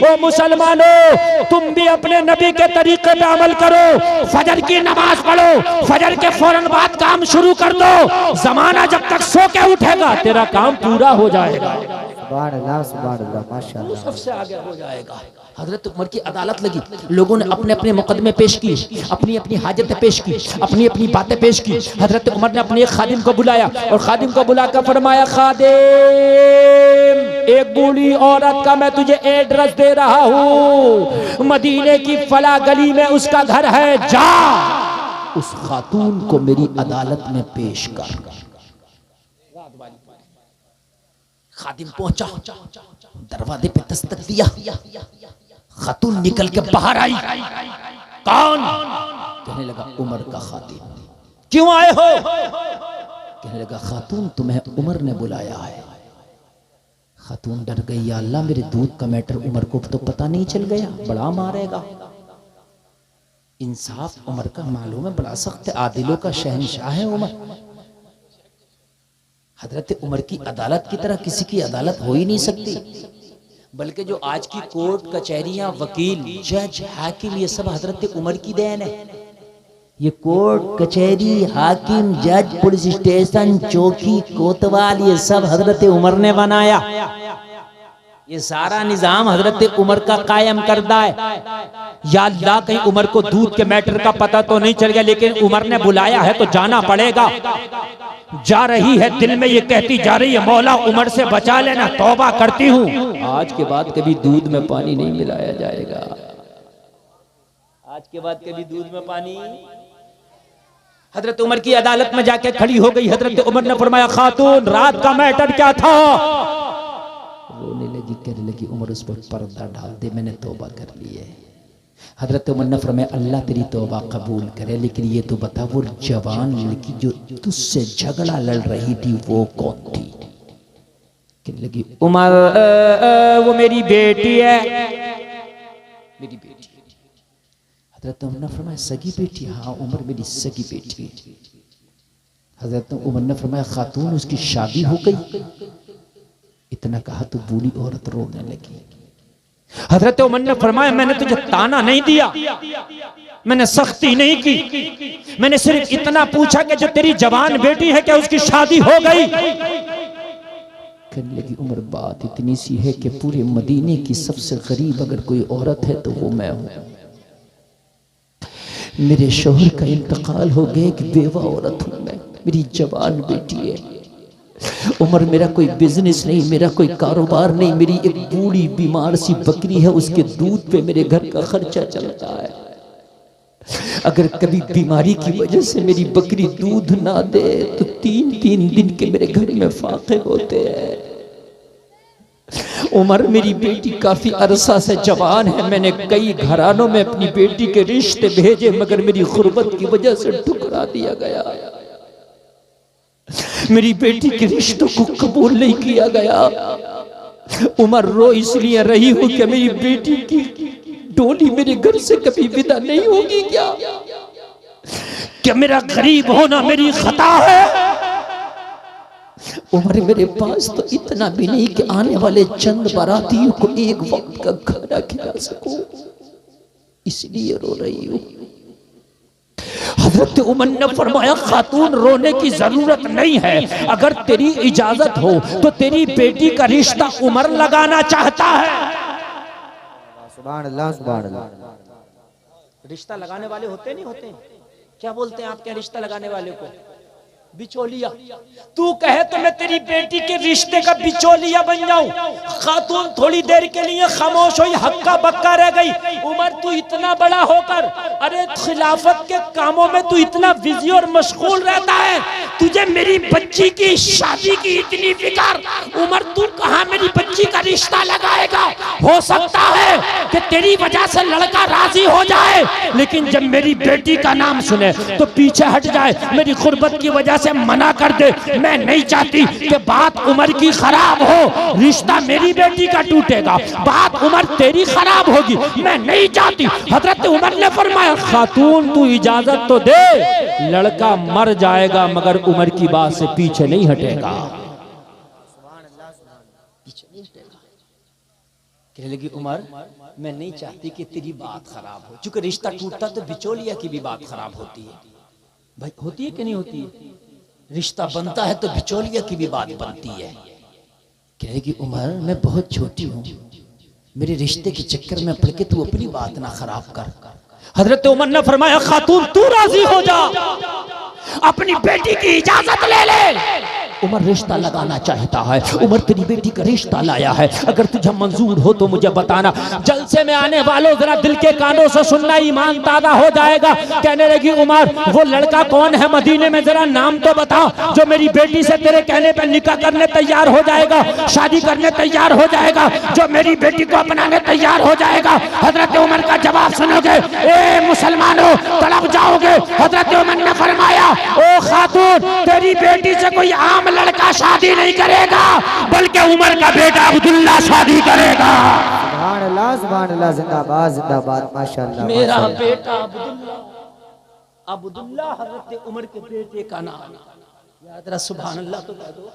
ओ मुसलमानों, तुम भी अपने नबी के तरीके पे अमल करो। फजर की नमाज पढ़ो, फजर के फौरन बाद काम शुरू कर दो। जमाना जब तक सो के उठेगा तेरा काम पूरा हो जाएगा। सुभान अल्लाह माशाअल्लाह। सबसे आगे हो जाएगा। हजरत उमर की अदालत लगी, लोगों ने अपने अपने मुकदमे पेश की, अपनी अपनी हाजतें पेश की, अपनी अपनी बातें पेश की। हजरत उमर ने अपने एक खादिम को बुलाया और खादिम को बुलाकर फरमाया, खादिम एक बूढ़ी औरत का मैं तुझे एड्रेस दे रहा हूँ, मदीने की फला गली में उसका घर है, जा उस खातून को मेरी अदालत में पेश कर। खादिम पहुंचा, दरवाजे पे दस्तक दिया, खातून निकल के बाहर आई। कौन? कहने लगा उमर का खादिम। क्यों आए हो? कहने लगा खातून तुम्हें उमर ने बुलाया है। खातून डर गई, या अल्लाह मेरे दूध का मैटर उमर को तो पता नहीं चल गया, बड़ा मारेगा। इंसाफ उमर का मालूम है, बड़ा सख्त आदिलों का शहंशाह है उमर। हजरत उमर की अदालत की तरह किसी की अदालत हो ही नहीं सकती, बल्कि जो आज की कोर्ट कचहरियां, वकील, जज, हाकिम, ये सब हजरत उमर की देन है। ये कोर्ट कचहरी, हाकिम, जज, पुलिस स्टेशन, चौकी, कोतवाल, ये सब हजरत उमर ने बनाया। ये सारा निजाम हजरत उमर का कायम करदा है। या अल्लाह, कहीं उमर को दूध के मैटर का पता तो नहीं चल गया, लेकिन उमर ने बुलाया है तो जाना पड़ेगा। जा रही है, दिल में ये कहती जा रही है, मौला उमर से बचा लेना, तौबा करती हूँ, आज के बाद कभी दूध में पानी नहीं मिलाया जाएगा। आज के बाद कभी दूध में पानी। हजरत उमर की अदालत में जाके खड़ी हो गई। हजरत उमर ने फरमाया, खातून रात का मैटर क्या था? रोने लगी, कहने लगी, उमर उस पर पर्दा डाल दे, मैंने तौबा कर ली है। हजरत उमर ने फरमाया, अल्लाह तेरी तौबा कबूल करे, लेकिन ये तो बता वो जवान लड़की जो तुझसे झगड़ा लड़ रही थी वो कौन थी? कहने लगी, उमर वो मेरी बेटी है, मेरी बेटी। हजरत उमर ने फरमाया, सगी बेटी? हाँ उमर मेरी सगी बेटी। हजरत उमर ने फरमाया, खातून उसकी शादी हो गई? इतना कहा तो बूढ़ी औरत रोने लगी। हजरत उमर ने फरमाया, मैंने तुझे ताना नहीं दिया, मैंने सख्ती नहीं की, मैंने सिर्फ इतना पूछा कि जो तेरी जवान बेटी है क्या उसकी शादी हो गई? कहने लगी, उमर बात इतनी सी है कि पूरे मदीने की सबसे गरीब अगर कोई औरत है तो वो मैं हूं। मेरे शोहर का इंतकाल हो गया, कि बेवा औरत हूं मैं, मेरी जवान बेटी है। उमर मेरा कोई बिजनेस नहीं, मेरा कोई कारोबार नहीं, मेरी एक बूढ़ी बीमार सी बकरी है, उसके दूध पे मेरे घर का खर्चा चलता है। अगर कभी बीमारी की वजह से मेरी बकरी दूध ना दे तो 3-3 दिन के मेरे घर में फाके होते हैं। उमर मेरी बेटी काफी अरसा से जवान है, मैंने कई घरानों में अपनी बेटी के रिश्ते भेजे, मगर मेरी गुर्बत की वजह से ठुकरा दिया गया। मेरी बेटी के रिश्तों को कबूल नहीं किया गया। उमर रो इसलिए रही हूं कि मेरी बेटी की डोली मेरे घर से कभी विदा नहीं होगी क्या? क्या मेरा गरीब होना मेरी खता है? उमर मेरे पास तो इतना भी नहीं कि आने वाले चंद बारातियों को एक वक्त का खाना खिला सकूं, इसलिए रो रही हूं। हजरत उमर ने फरमाया खातून रोने की जरूरत नहीं है, अगर तेरी इजाजत हो तो तेरी बेटी का रिश्ता उमर लगाना चाहता है। सुभान अल्लाह सुभान अल्लाह। रिश्ता लगाने वाले होते नहीं होते, क्या बोलते हैं आपके रिश्ता लगाने वाले को? बिचौलिया। तू कहे तो मैं तेरी बेटी के रिश्ते का बिचौलिया बन जाऊं। खातून थोड़ी देर के लिए खामोश हुई, हक्का बक्का रह गई। उमर तू इतना बड़ा होकर, अरे खिलाफत के कामों में तू इतना बिजी और मशगूल रहता है, तुझे मेरी बच्ची की शादी की इतनी फिक्र। उमर तू कहां मेरी बच्ची का रिश्ता लगाएगा? हो सकता है कि तेरी वजह से लड़का राजी हो जाए, लेकिन जब मेरी बेटी का नाम सुने तो पीछे हट जाए, मेरी गुर्बत की वजह से मना कर दे। मैं नहीं चाहती कि बात उमर की खराब हो, रिश्ता मेरी बेटी का टूटेगा, बात उमर तेरी खराब होगी, मैं नहीं चाहती। हजरत उमर ने फरमाया खातून तू इजाजत तो दे, लड़का मर जाएगा मगर उमर की बात से पीछे नहीं हटेगा। पीछे नहीं हटेगा। कहने लगी उमर मैं नहीं चाहती कि तेरी बात खराब हो, क्योंकि रिश्ता टूटता तो बिचौलिया की भी बात खराब होती है। भाई होती है कि नहीं होती है? रिश्ता बनता है तो बिचौलिया की भी बात बनती है। कहने लगी उमर मैं बहुत छोटी हूँ, मेरे रिश्ते के चक्कर में पड़ के तू अपनी बात ना खराब कर। हजरत उमर ने फरमाया खातून तू राजी हो जा, अपनी बेटी की इजाजत ले ले। उमर रिश्ता लगाना चाहता है, उमर तेरी बेटी का रिश्ता लाया है, अगर तुझे मंजूर हो तो मुझे बताना। जलसे में आने वालों जरा दिल के कानों से सुनना, ईमान ताजा हो जाएगा। कहने लगी उमर वो लड़का कौन है मदीने में, जरा नाम तो बता, जो मेरी बेटी से तेरे कहने पर निकाह करने तैयार हो जाएगा, शादी करने तैयार हो जाएगा, जो मेरी बेटी को अपनाने तैयार हो जाएगा। हजरत उमर का जवाब सुनोगे, ए मुसलमानों तड़प जाओगे। हजरत उमर ने फरमाया ओ खातून तेरी बेटी से कोई आम लड़का शादी नहीं करेगा, बल्कि उमर का बेटा अब्दुल्ला शादी करेगा। सुभान अल्लाह जिंदाबाद जिंदाबाद माशाअल्लाह। मेरा बेटा अब्दुल्ला, अब्दुल्ला हजरत उमर के बेटे का नाम याद रहा। सुभान अल्लाह तो कह दो।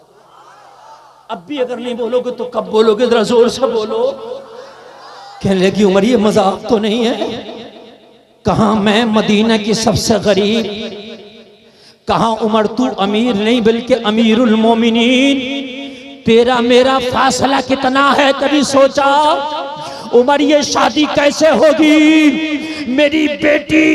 अब भी अगर नहीं बोलोगे तो कब बोलोगे, जरा जोर से बोलो। कहने लगी उमर ये मजाक तो नहीं है, कहा मैं मदीना की सबसे गरीब, कहा उमर तू अमीर नहीं बल्कि अमीरुल मोमिनीन, तेरा मेरा फासला कितना है कभी सोचा? उमर ये शादी कैसे होगी, मेरी बेटी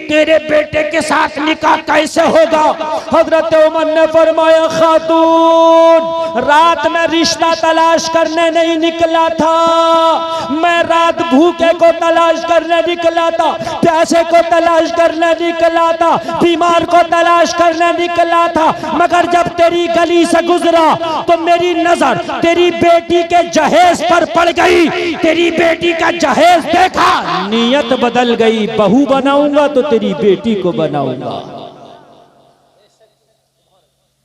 तेरे बेटे के साथ निकाह कैसे होगा? हजरत उमर ने फरमाया खातून रात में रिश्ता तलाश करने नहीं निकला था, मैं रात भूखे को तलाश करने निकला था, प्यासे को तलाश करने निकला था, बीमार को तलाश करने निकला था, मगर जब तेरी गली से गुजरा तो मेरी नजर तेरी बेटी के जहेज पर पड़ गई। तेरी बेटी का जहेज देखा, नीयत बदल गई, बहू बनाऊंगा तो तेरी बेटी को बनाऊंगा।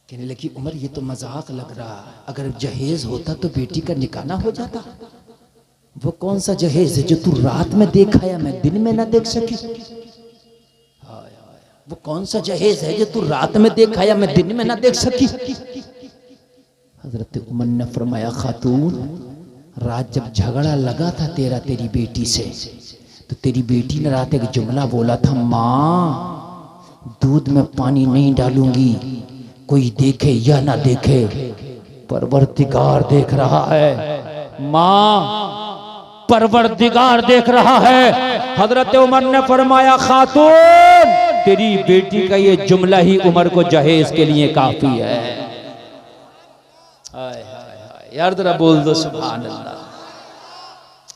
कहने लगी उमर ये तो मजाक लग रहा, अगर जहेज होता तो बेटी का निकाह ना हो जाता। वो कौन सा जहेज है जो तू रात में देखा या मैं दिन में ना देख सकी? वो कौन सा जहेज है जो तू रात में देखा या मैं दिन में ना देख सकी? हजरत उमर ने फरमाया खातून रात जब झगड़ा लगा था तेरा तेरी बेटी से, तो तेरी बेटी ने रात एक जुमला बोला था, माँ दूध में पानी नहीं डालूंगी, कोई देखे या ना देखे परवरदिगार देख रहा है, माँ परवरदिगार देख रहा है। हजरत उमर ने फरमाया खातून तेरी बेटी का ये जुमला ही उमर को जहेज के लिए काफी है। हाय हाय हाय यार जरा बोल दो सुभान अल्लाह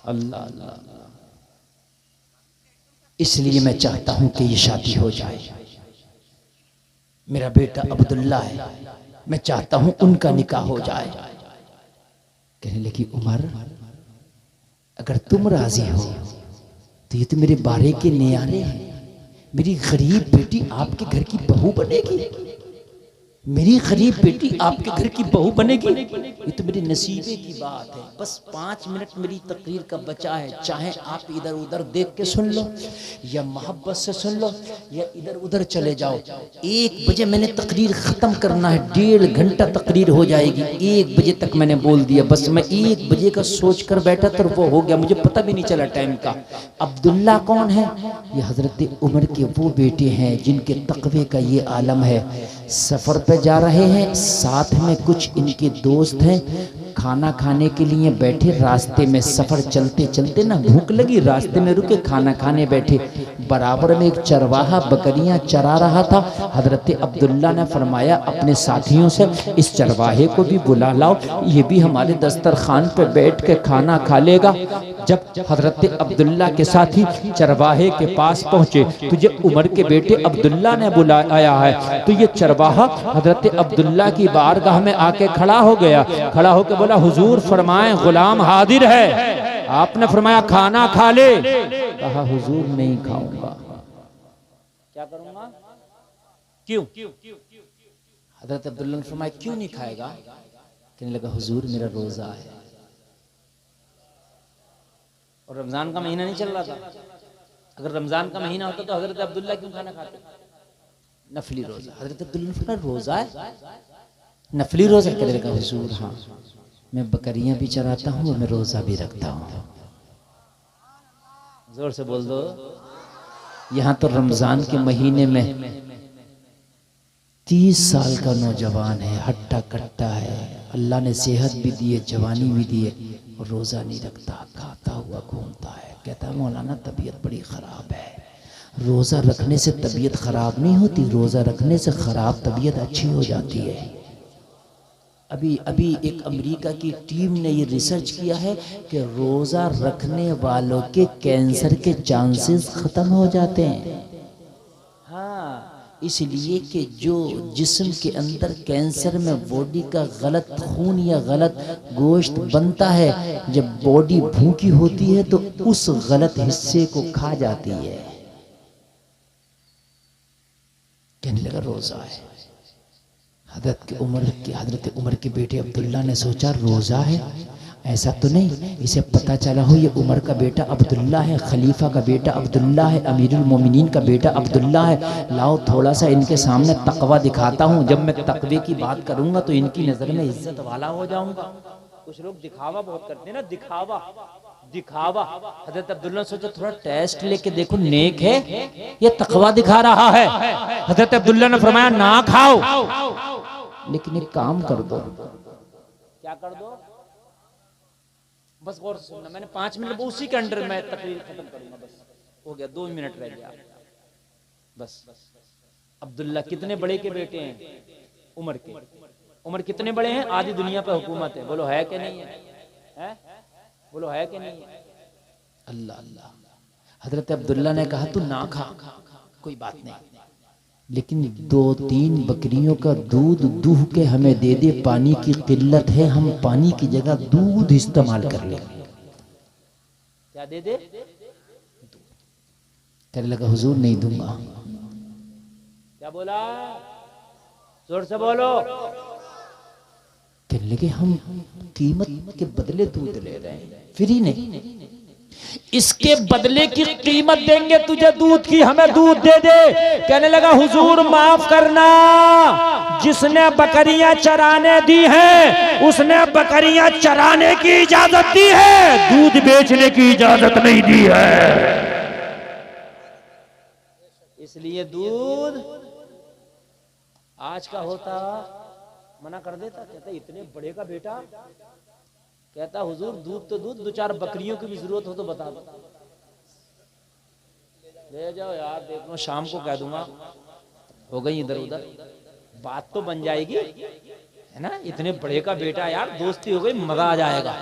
अल्लाह अल्लाह। इसलिए मैं चाहता हूं कि ये शादी हो जाए। मेरा बेटा अब्दुल्ला है, मैं चाहता हूं उनका निकाह हो जाए। कहने लगी उमर अगर तुम राजी हो तो ये तो मेरे बारे के नियारे हैं, मेरी गरीब बेटी आपके घर की बहू बनेगी। मेरी गरीब बेटी आपके घर की बहू बनेगी, ये तो मेरे नसीबे की बात है। बस 5 मिनट मेरी तकरीर का बचा है, चाहे आप इधर उधर देख के सुन लो या मोहब्बत से सुन लो या इधर उधर चले जाओ। 1 बजे मैंने तकरीर ख़त्म करना है, 1.5 घंटा तकरीर हो जाएगी। 1 बजे तक मैंने बोल दिया, बस मैं 1 बजे का सोच कर बैठा तो वो हो गया, मुझे पता भी नहीं चला टाइम का। अब्दुल्ला कौन है? ये हज़रत उमर के वो बेटे हैं जिनके तकवे का ये आलम है। सफ़र पे जा रहे हैं, साथ में कुछ इनके दोस्त हैं, खाना खाने के लिए बैठे। रास्ते में सफ़र चलते चलते ना भूख लगी, रास्ते में रुके, खाना खाने बैठे। बराबर में एक चरवाहा बकरियां चरा रहा था। हज़रत अब्दुल्ला ने फरमाया अपने साथियों से, इस चरवाहे को भी बुला लाओ, ये भी हमारे दस्तरखान पे बैठ के खाना खा लेगा। जब हज़रत अब्दुल्ला के साथी चरवाहे के पास पहुँचे, तुझे उमर के बेटे अब्दुल्ला ने बुलाया है। तो ये चरवाहा हज़रत अब्दुल्ला की बारगाह में आके खड़ा हो गया। खड़ा होकर बोला, हुजूर फरमाएं गुलाम हाजिर है। आपने फरमाया खाना खा ले। कहा हुजूर नहीं खाऊंगा। क्या करूंगा? क्यों? हज़रत अब्दुल्ला ने फरमाया क्यों नहीं खाएगा? कहने लगा हुजूर मेरा रोजा है। और रमजान का महीना नहीं चल रहा था। अगर रमजान का महीना होता तो हज़रत अब्दुल्ला क्यों खाना खाते? नफली रोजा। हज़रत अब्दुल्ला ने फरमाया रोजा है, नफली रोजा? कहने लगा हुजूर हाँ, मैं बकरियां भी चराता हूँ और मैं रोजा भी रखता हूँ। जोर से बोल दो। यहाँ तो रमजान के महीने में 30 साल का नौजवान है, हट्टा कट्टा है, अल्लाह ने सेहत भी दी है, जवानी भी दी है, और रोजा नहीं रखता, खाता हुआ घूमता है। कहता है मौलाना तबीयत बड़ी खराब है। रोजा रखने से तबीयत खराब नहीं होती, रोजा रखने से खराब तबीयत अच्छी हो जाती है। अभी एक अमेरिका की टीम ने ये रिसर्च किया है कि रोज़ा रखने वालों के कैंसर के चांसेस ख़त्म हो जाते हैं। हाँ, इसलिए कि जो जिस्म के अंदर कैंसर में बॉडी का गलत खून या गलत गोश्त बनता है, जब बॉडी भूखी होती है तो उस गलत हिस्से को खा जाती है। कहने लगा रोज़ा है। हज़रत उमर के बेटे अब्दुल्ला ने सोचा रोज़ा है, ऐसा तो नहीं, इसे पता चला हो ये उमर का बेटा अब्दुल्ला है, खलीफा का बेटा अब्दुल्ला है, अमीरुल मोमिनीन का बेटा अब्दुल्ला है। लाओ थोड़ा सा इनके सामने तकवा दिखाता हूँ, जब मैं तकवे की बात करूँगा तो इनकी नज़र में इज्जत वाला हो जाऊँगा। कुछ लोग दिखावा बहुत करते हैं ना, दिखावा। हज़रत अब्दुल्ला ने सोचा थोड़ा टेस्ट लेके देखो, नेक है ये तकवा दिखा रहा है। हज़रत अब्दुल्ला ने फरमाया ना खाओ, लेकिन एक काम कर दो। क्या कर दो? बस गौर से सुनना, मैंने 5 मिनट उसी के अंडर में तकरीर खत्म करूंगा। बस हो गया, 2 मिनट रह गया बस। अब्दुल्ला कितने बड़े के बेटे हैं? उमर के। उमर कितने बड़े हैं? आधी दुनिया पे हुकूमत है। बोलो है कि नहीं है? बोलो है कि नहीं है? अल्लाह अल्लाह। हज़रत अब्दुल्ला ने कहा तू ना खा, कोई बात नहीं, लेकिन 2-3 बकरियों का दूध दूह के हमें दे दे, पानी की किल्लत है, हम पानी की जगह दूध इस्तेमाल कर लेंगे। क्या दे दे? कहने लगा हुजूर नहीं दूंगा। क्या बोला? जोर से बोलो। कहने लगे हम कीमत के बदले दूध ले रहे हैं, फ्री नहीं, इसके बदले की कीमत देंगे तुझे दूध की, हमें दूध दे दे। कहने लगा हुजूर माफ करना, जिसने बकरियां चराने दी हैं उसने बकरियां चराने की इजाजत दी है, दूध बेचने की इजाजत नहीं दी है। इसलिए दूध आज का होता मना कर देता, कहता इतने बड़े का बेटा, कहता हुजूर दूध तो दूध, 2-4 बकरियों की भी जरूरत हो तो बता दो, ले जाओ यार, देख लो शाम को कह दूंगा। हो गई इधर उधर, बात तो बन जाएगी है ना। इतने बड़े का बेटा यार, दोस्ती हो गई, मजा आ जाएगा।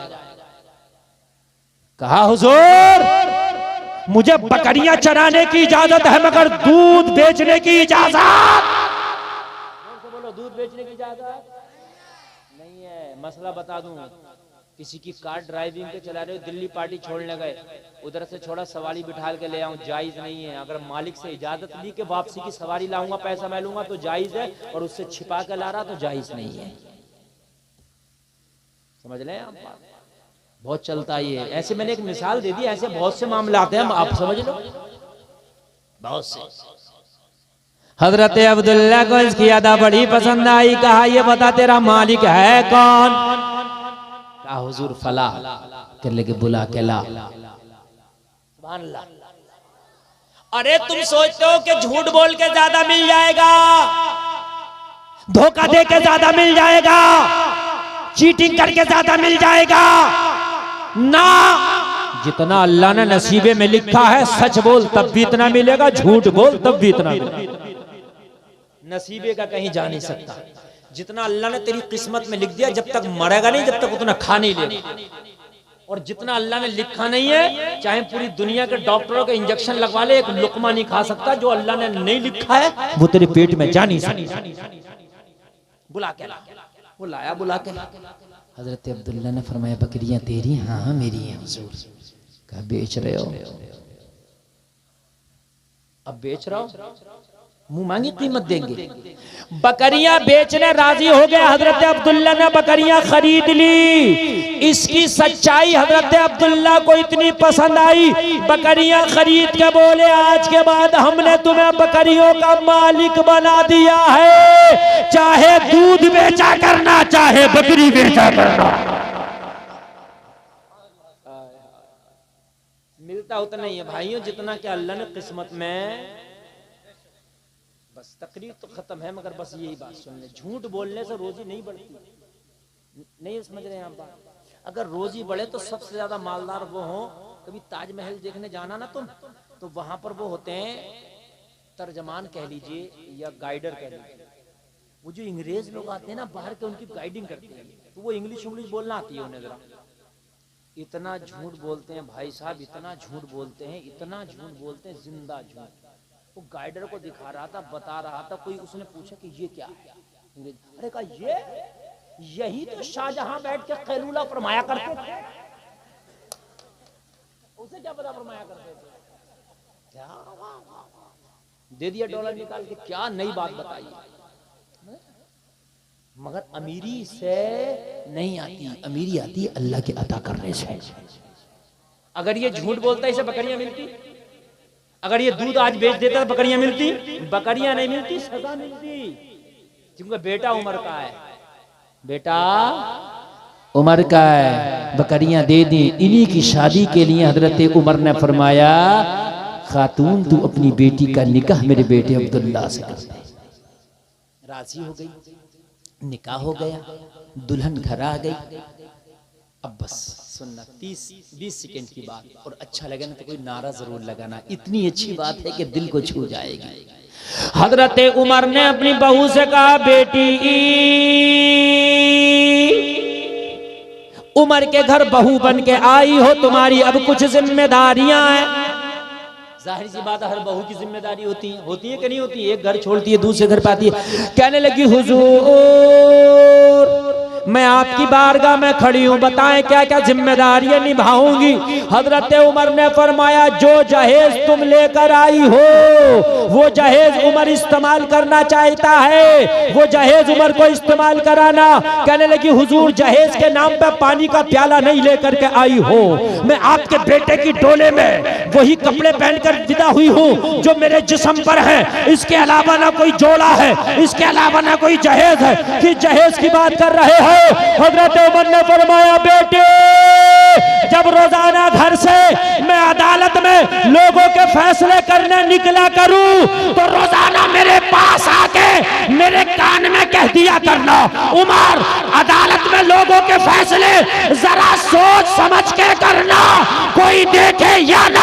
कहा हुजूर मुझे बकरियां चराने की इजाजत है मगर दूध बेचने की इजाजत। बोलो दूध बेचने की इजाजत नहीं है। मसला बता दूं, किसी की कार ड्राइविंग पे चला रहे हो, दिल्ली पार्टी छोड़ने गए, उधर से छोड़ा सवारी बिठा के ले आऊं, जायज नहीं है। अगर मालिक से इजाजत ली कि वापसी की सवारी लाऊंगा, पैसा मैं लूंगा, तो जायज है, और उससे छिपा के ला रहा तो जायज नहीं है। समझ लें आप, बहुत चलता है ये। ऐसे मैंने एक मिसाल दे दी, ऐसे बहुत से मामले आते हैं, आप समझ लो, बहुत से। हजरत अब्दुल्ला को इसकी अदा बड़ी पसंद आई। कहा ये बता तेरा मालिक है कौन? कहा हुजूर फला। कर लेके बुला के ला। सुभान अल्लाह। अरे तुम सोचते हो कि झूठ बोल के ज्यादा मिल जाएगा, धोखा दे के ज्यादा मिल जाएगा, चीटिंग करके ज्यादा मिल जाएगा ना। जितना अल्लाह ने नसीबे में लिखा है, सच बोल तब भी इतना मिलेगा, झूठ बोल तब भी इतना मिलेगा। नसीबे का कहीं जा नहीं सकता। जितना अल्लाह ने तेरी किस्मत में लिख दिया, जब तक मरेगा नहीं, जब तक उतना खा नहीं लेगा। और जितना अल्लाह ने लिखा नहीं है, चाहे पूरी दुनिया के डॉक्टरों के इंजेक्शन लगवा ले, एक लुकमा नहीं खा सकता। जो अल्लाह ने नहीं लिखा है वो तेरे पेट में जा नहीं सकता। बुला के ला। वो लाया बुला के। हजरत अब्दुल्ला ने फरमाया बकरियां तेरी? हाँ मेरी हैं हुजूर। कहा बेच रहे हो? अब बेच रहा हूं, मुंह मांगी कीमत देंगे। बकरियां बेचने राजी हो गए। हजरत अब्दुल्ला ने बकरियां खरीद ली। इसकी सच्चाई हजरत अब्दुल्ला को इतनी पसंद आई, बकरियां खरीद के बोले आज के बाद हमने तुम्हें बकरियों का मालिक बना दिया है, चाहे दूध बेचा करना, चाहे बकरी बेचा करना। मिलता उतना ही है भाइयों, जितना कि अल्लाह ने किस्मत में। बस तकरीर तो खत्म है, मगर बस यही बात सुन ले, झूठ बोलने से रोजी नहीं बढ़ती। नहीं समझ रहे हैं आप बात? अगर रोजी बढ़े तो सबसे ज्यादा मालदार वो हो। कभी ताजमहल देखने जाना ना तुम, तो वहां पर वो होते हैं तर्जमान कह लीजिए या गाइडर कह लीजिए। वो जो अंग्रेज लोग आते हैं ना बाहर के, उनकी गाइडिंग करते हैं, तो वो इंग्लिश बोलना आती है उन्हें जरा। इतना झूठ बोलते हैं भाई साहब, इतना झूठ बोलते हैं, इतना झूठ बोलते हैं, जिंदा झूठ। वो गाइडर को दिखा रहा था, बता रहा था, कोई उसने पूछा कि ये क्या है? अरे कहा यही तो शाहजहां बैठ के कैलूला फरमाया करते थे। उसे क्या पता फरमाया करते थे? क्या दे दिया डॉलर निकाल के, क्या नई बात बताई। मगर अमीरी से नहीं आती, अमीरी आती है अल्लाह के अता करने से। अगर ये झूठ बोलता है, इसे बकरियां मिलती। अगर ये दूध आज बेच देता तो बकरियां मिलती? बकरियां नहीं मिलती, सजा मिलती। क्योंकि बेटा उमर का है, बेटा उमर का है, बकरियां दे दी। इन्हीं की शादी के लिए हजरत उमर ने फरमाया खातून तू अपनी बेटी का निकाह मेरे बेटे अब्दुल्ला से कर दे। राजी हो गई, निकाह हो गया, दुल्हन घर आ गई। अब बस सुनना 30-20 सेकंड की बात, और अच्छा लगे ना तो कोई नारा जरूर लगाना। इतनी अच्छी बात है कि दिल को छू जाएगी। हजरत उमर ने अपनी बहू से कहा बेटी, उमर के घर बहू बन के आई हो, तुम्हारी अब कुछ जिम्मेदारियां हैं। जाहिर सी बात है, हर बहू की जिम्मेदारी होती है कि नहीं होती? एक घर छोड़ती है, दूसरे घर पे आती है। कहने लगी हुजूर मैं आपकी बारगाह में खड़ी हूँ, बताएं क्या क्या जिम्मेदारियां निभाऊंगी। हजरत उमर ने फरमाया जो जहेज तुम लेकर आई हो वो जहेज उमर इस्तेमाल करना चाहता है, वो जहेज उमर को इस्तेमाल कराना। कहने लगी हुजूर जहेज के नाम पे पानी का प्याला नहीं लेकर के आई हो, मैं आपके बेटे की डोले में वही कपड़े पहनकर विदा हुई हूँ जो मेरे जिस्म पर है। इसके अलावा ना कोई जोड़ा है, इसके अलावा ना कोई जहेज है। कि जहेज की बात कर रहे हैं। हजरत उमर ने फरमाया बेटे जब रोजाना घर से मैं अदालत में लोगों के फैसले करने निकला करूं तो रोजाना मेरे पास आके मेरे कान में कह दिया करना उमर अदालत में लोगों के फैसले जरा सोच समझ के करना, कोई देखे या ना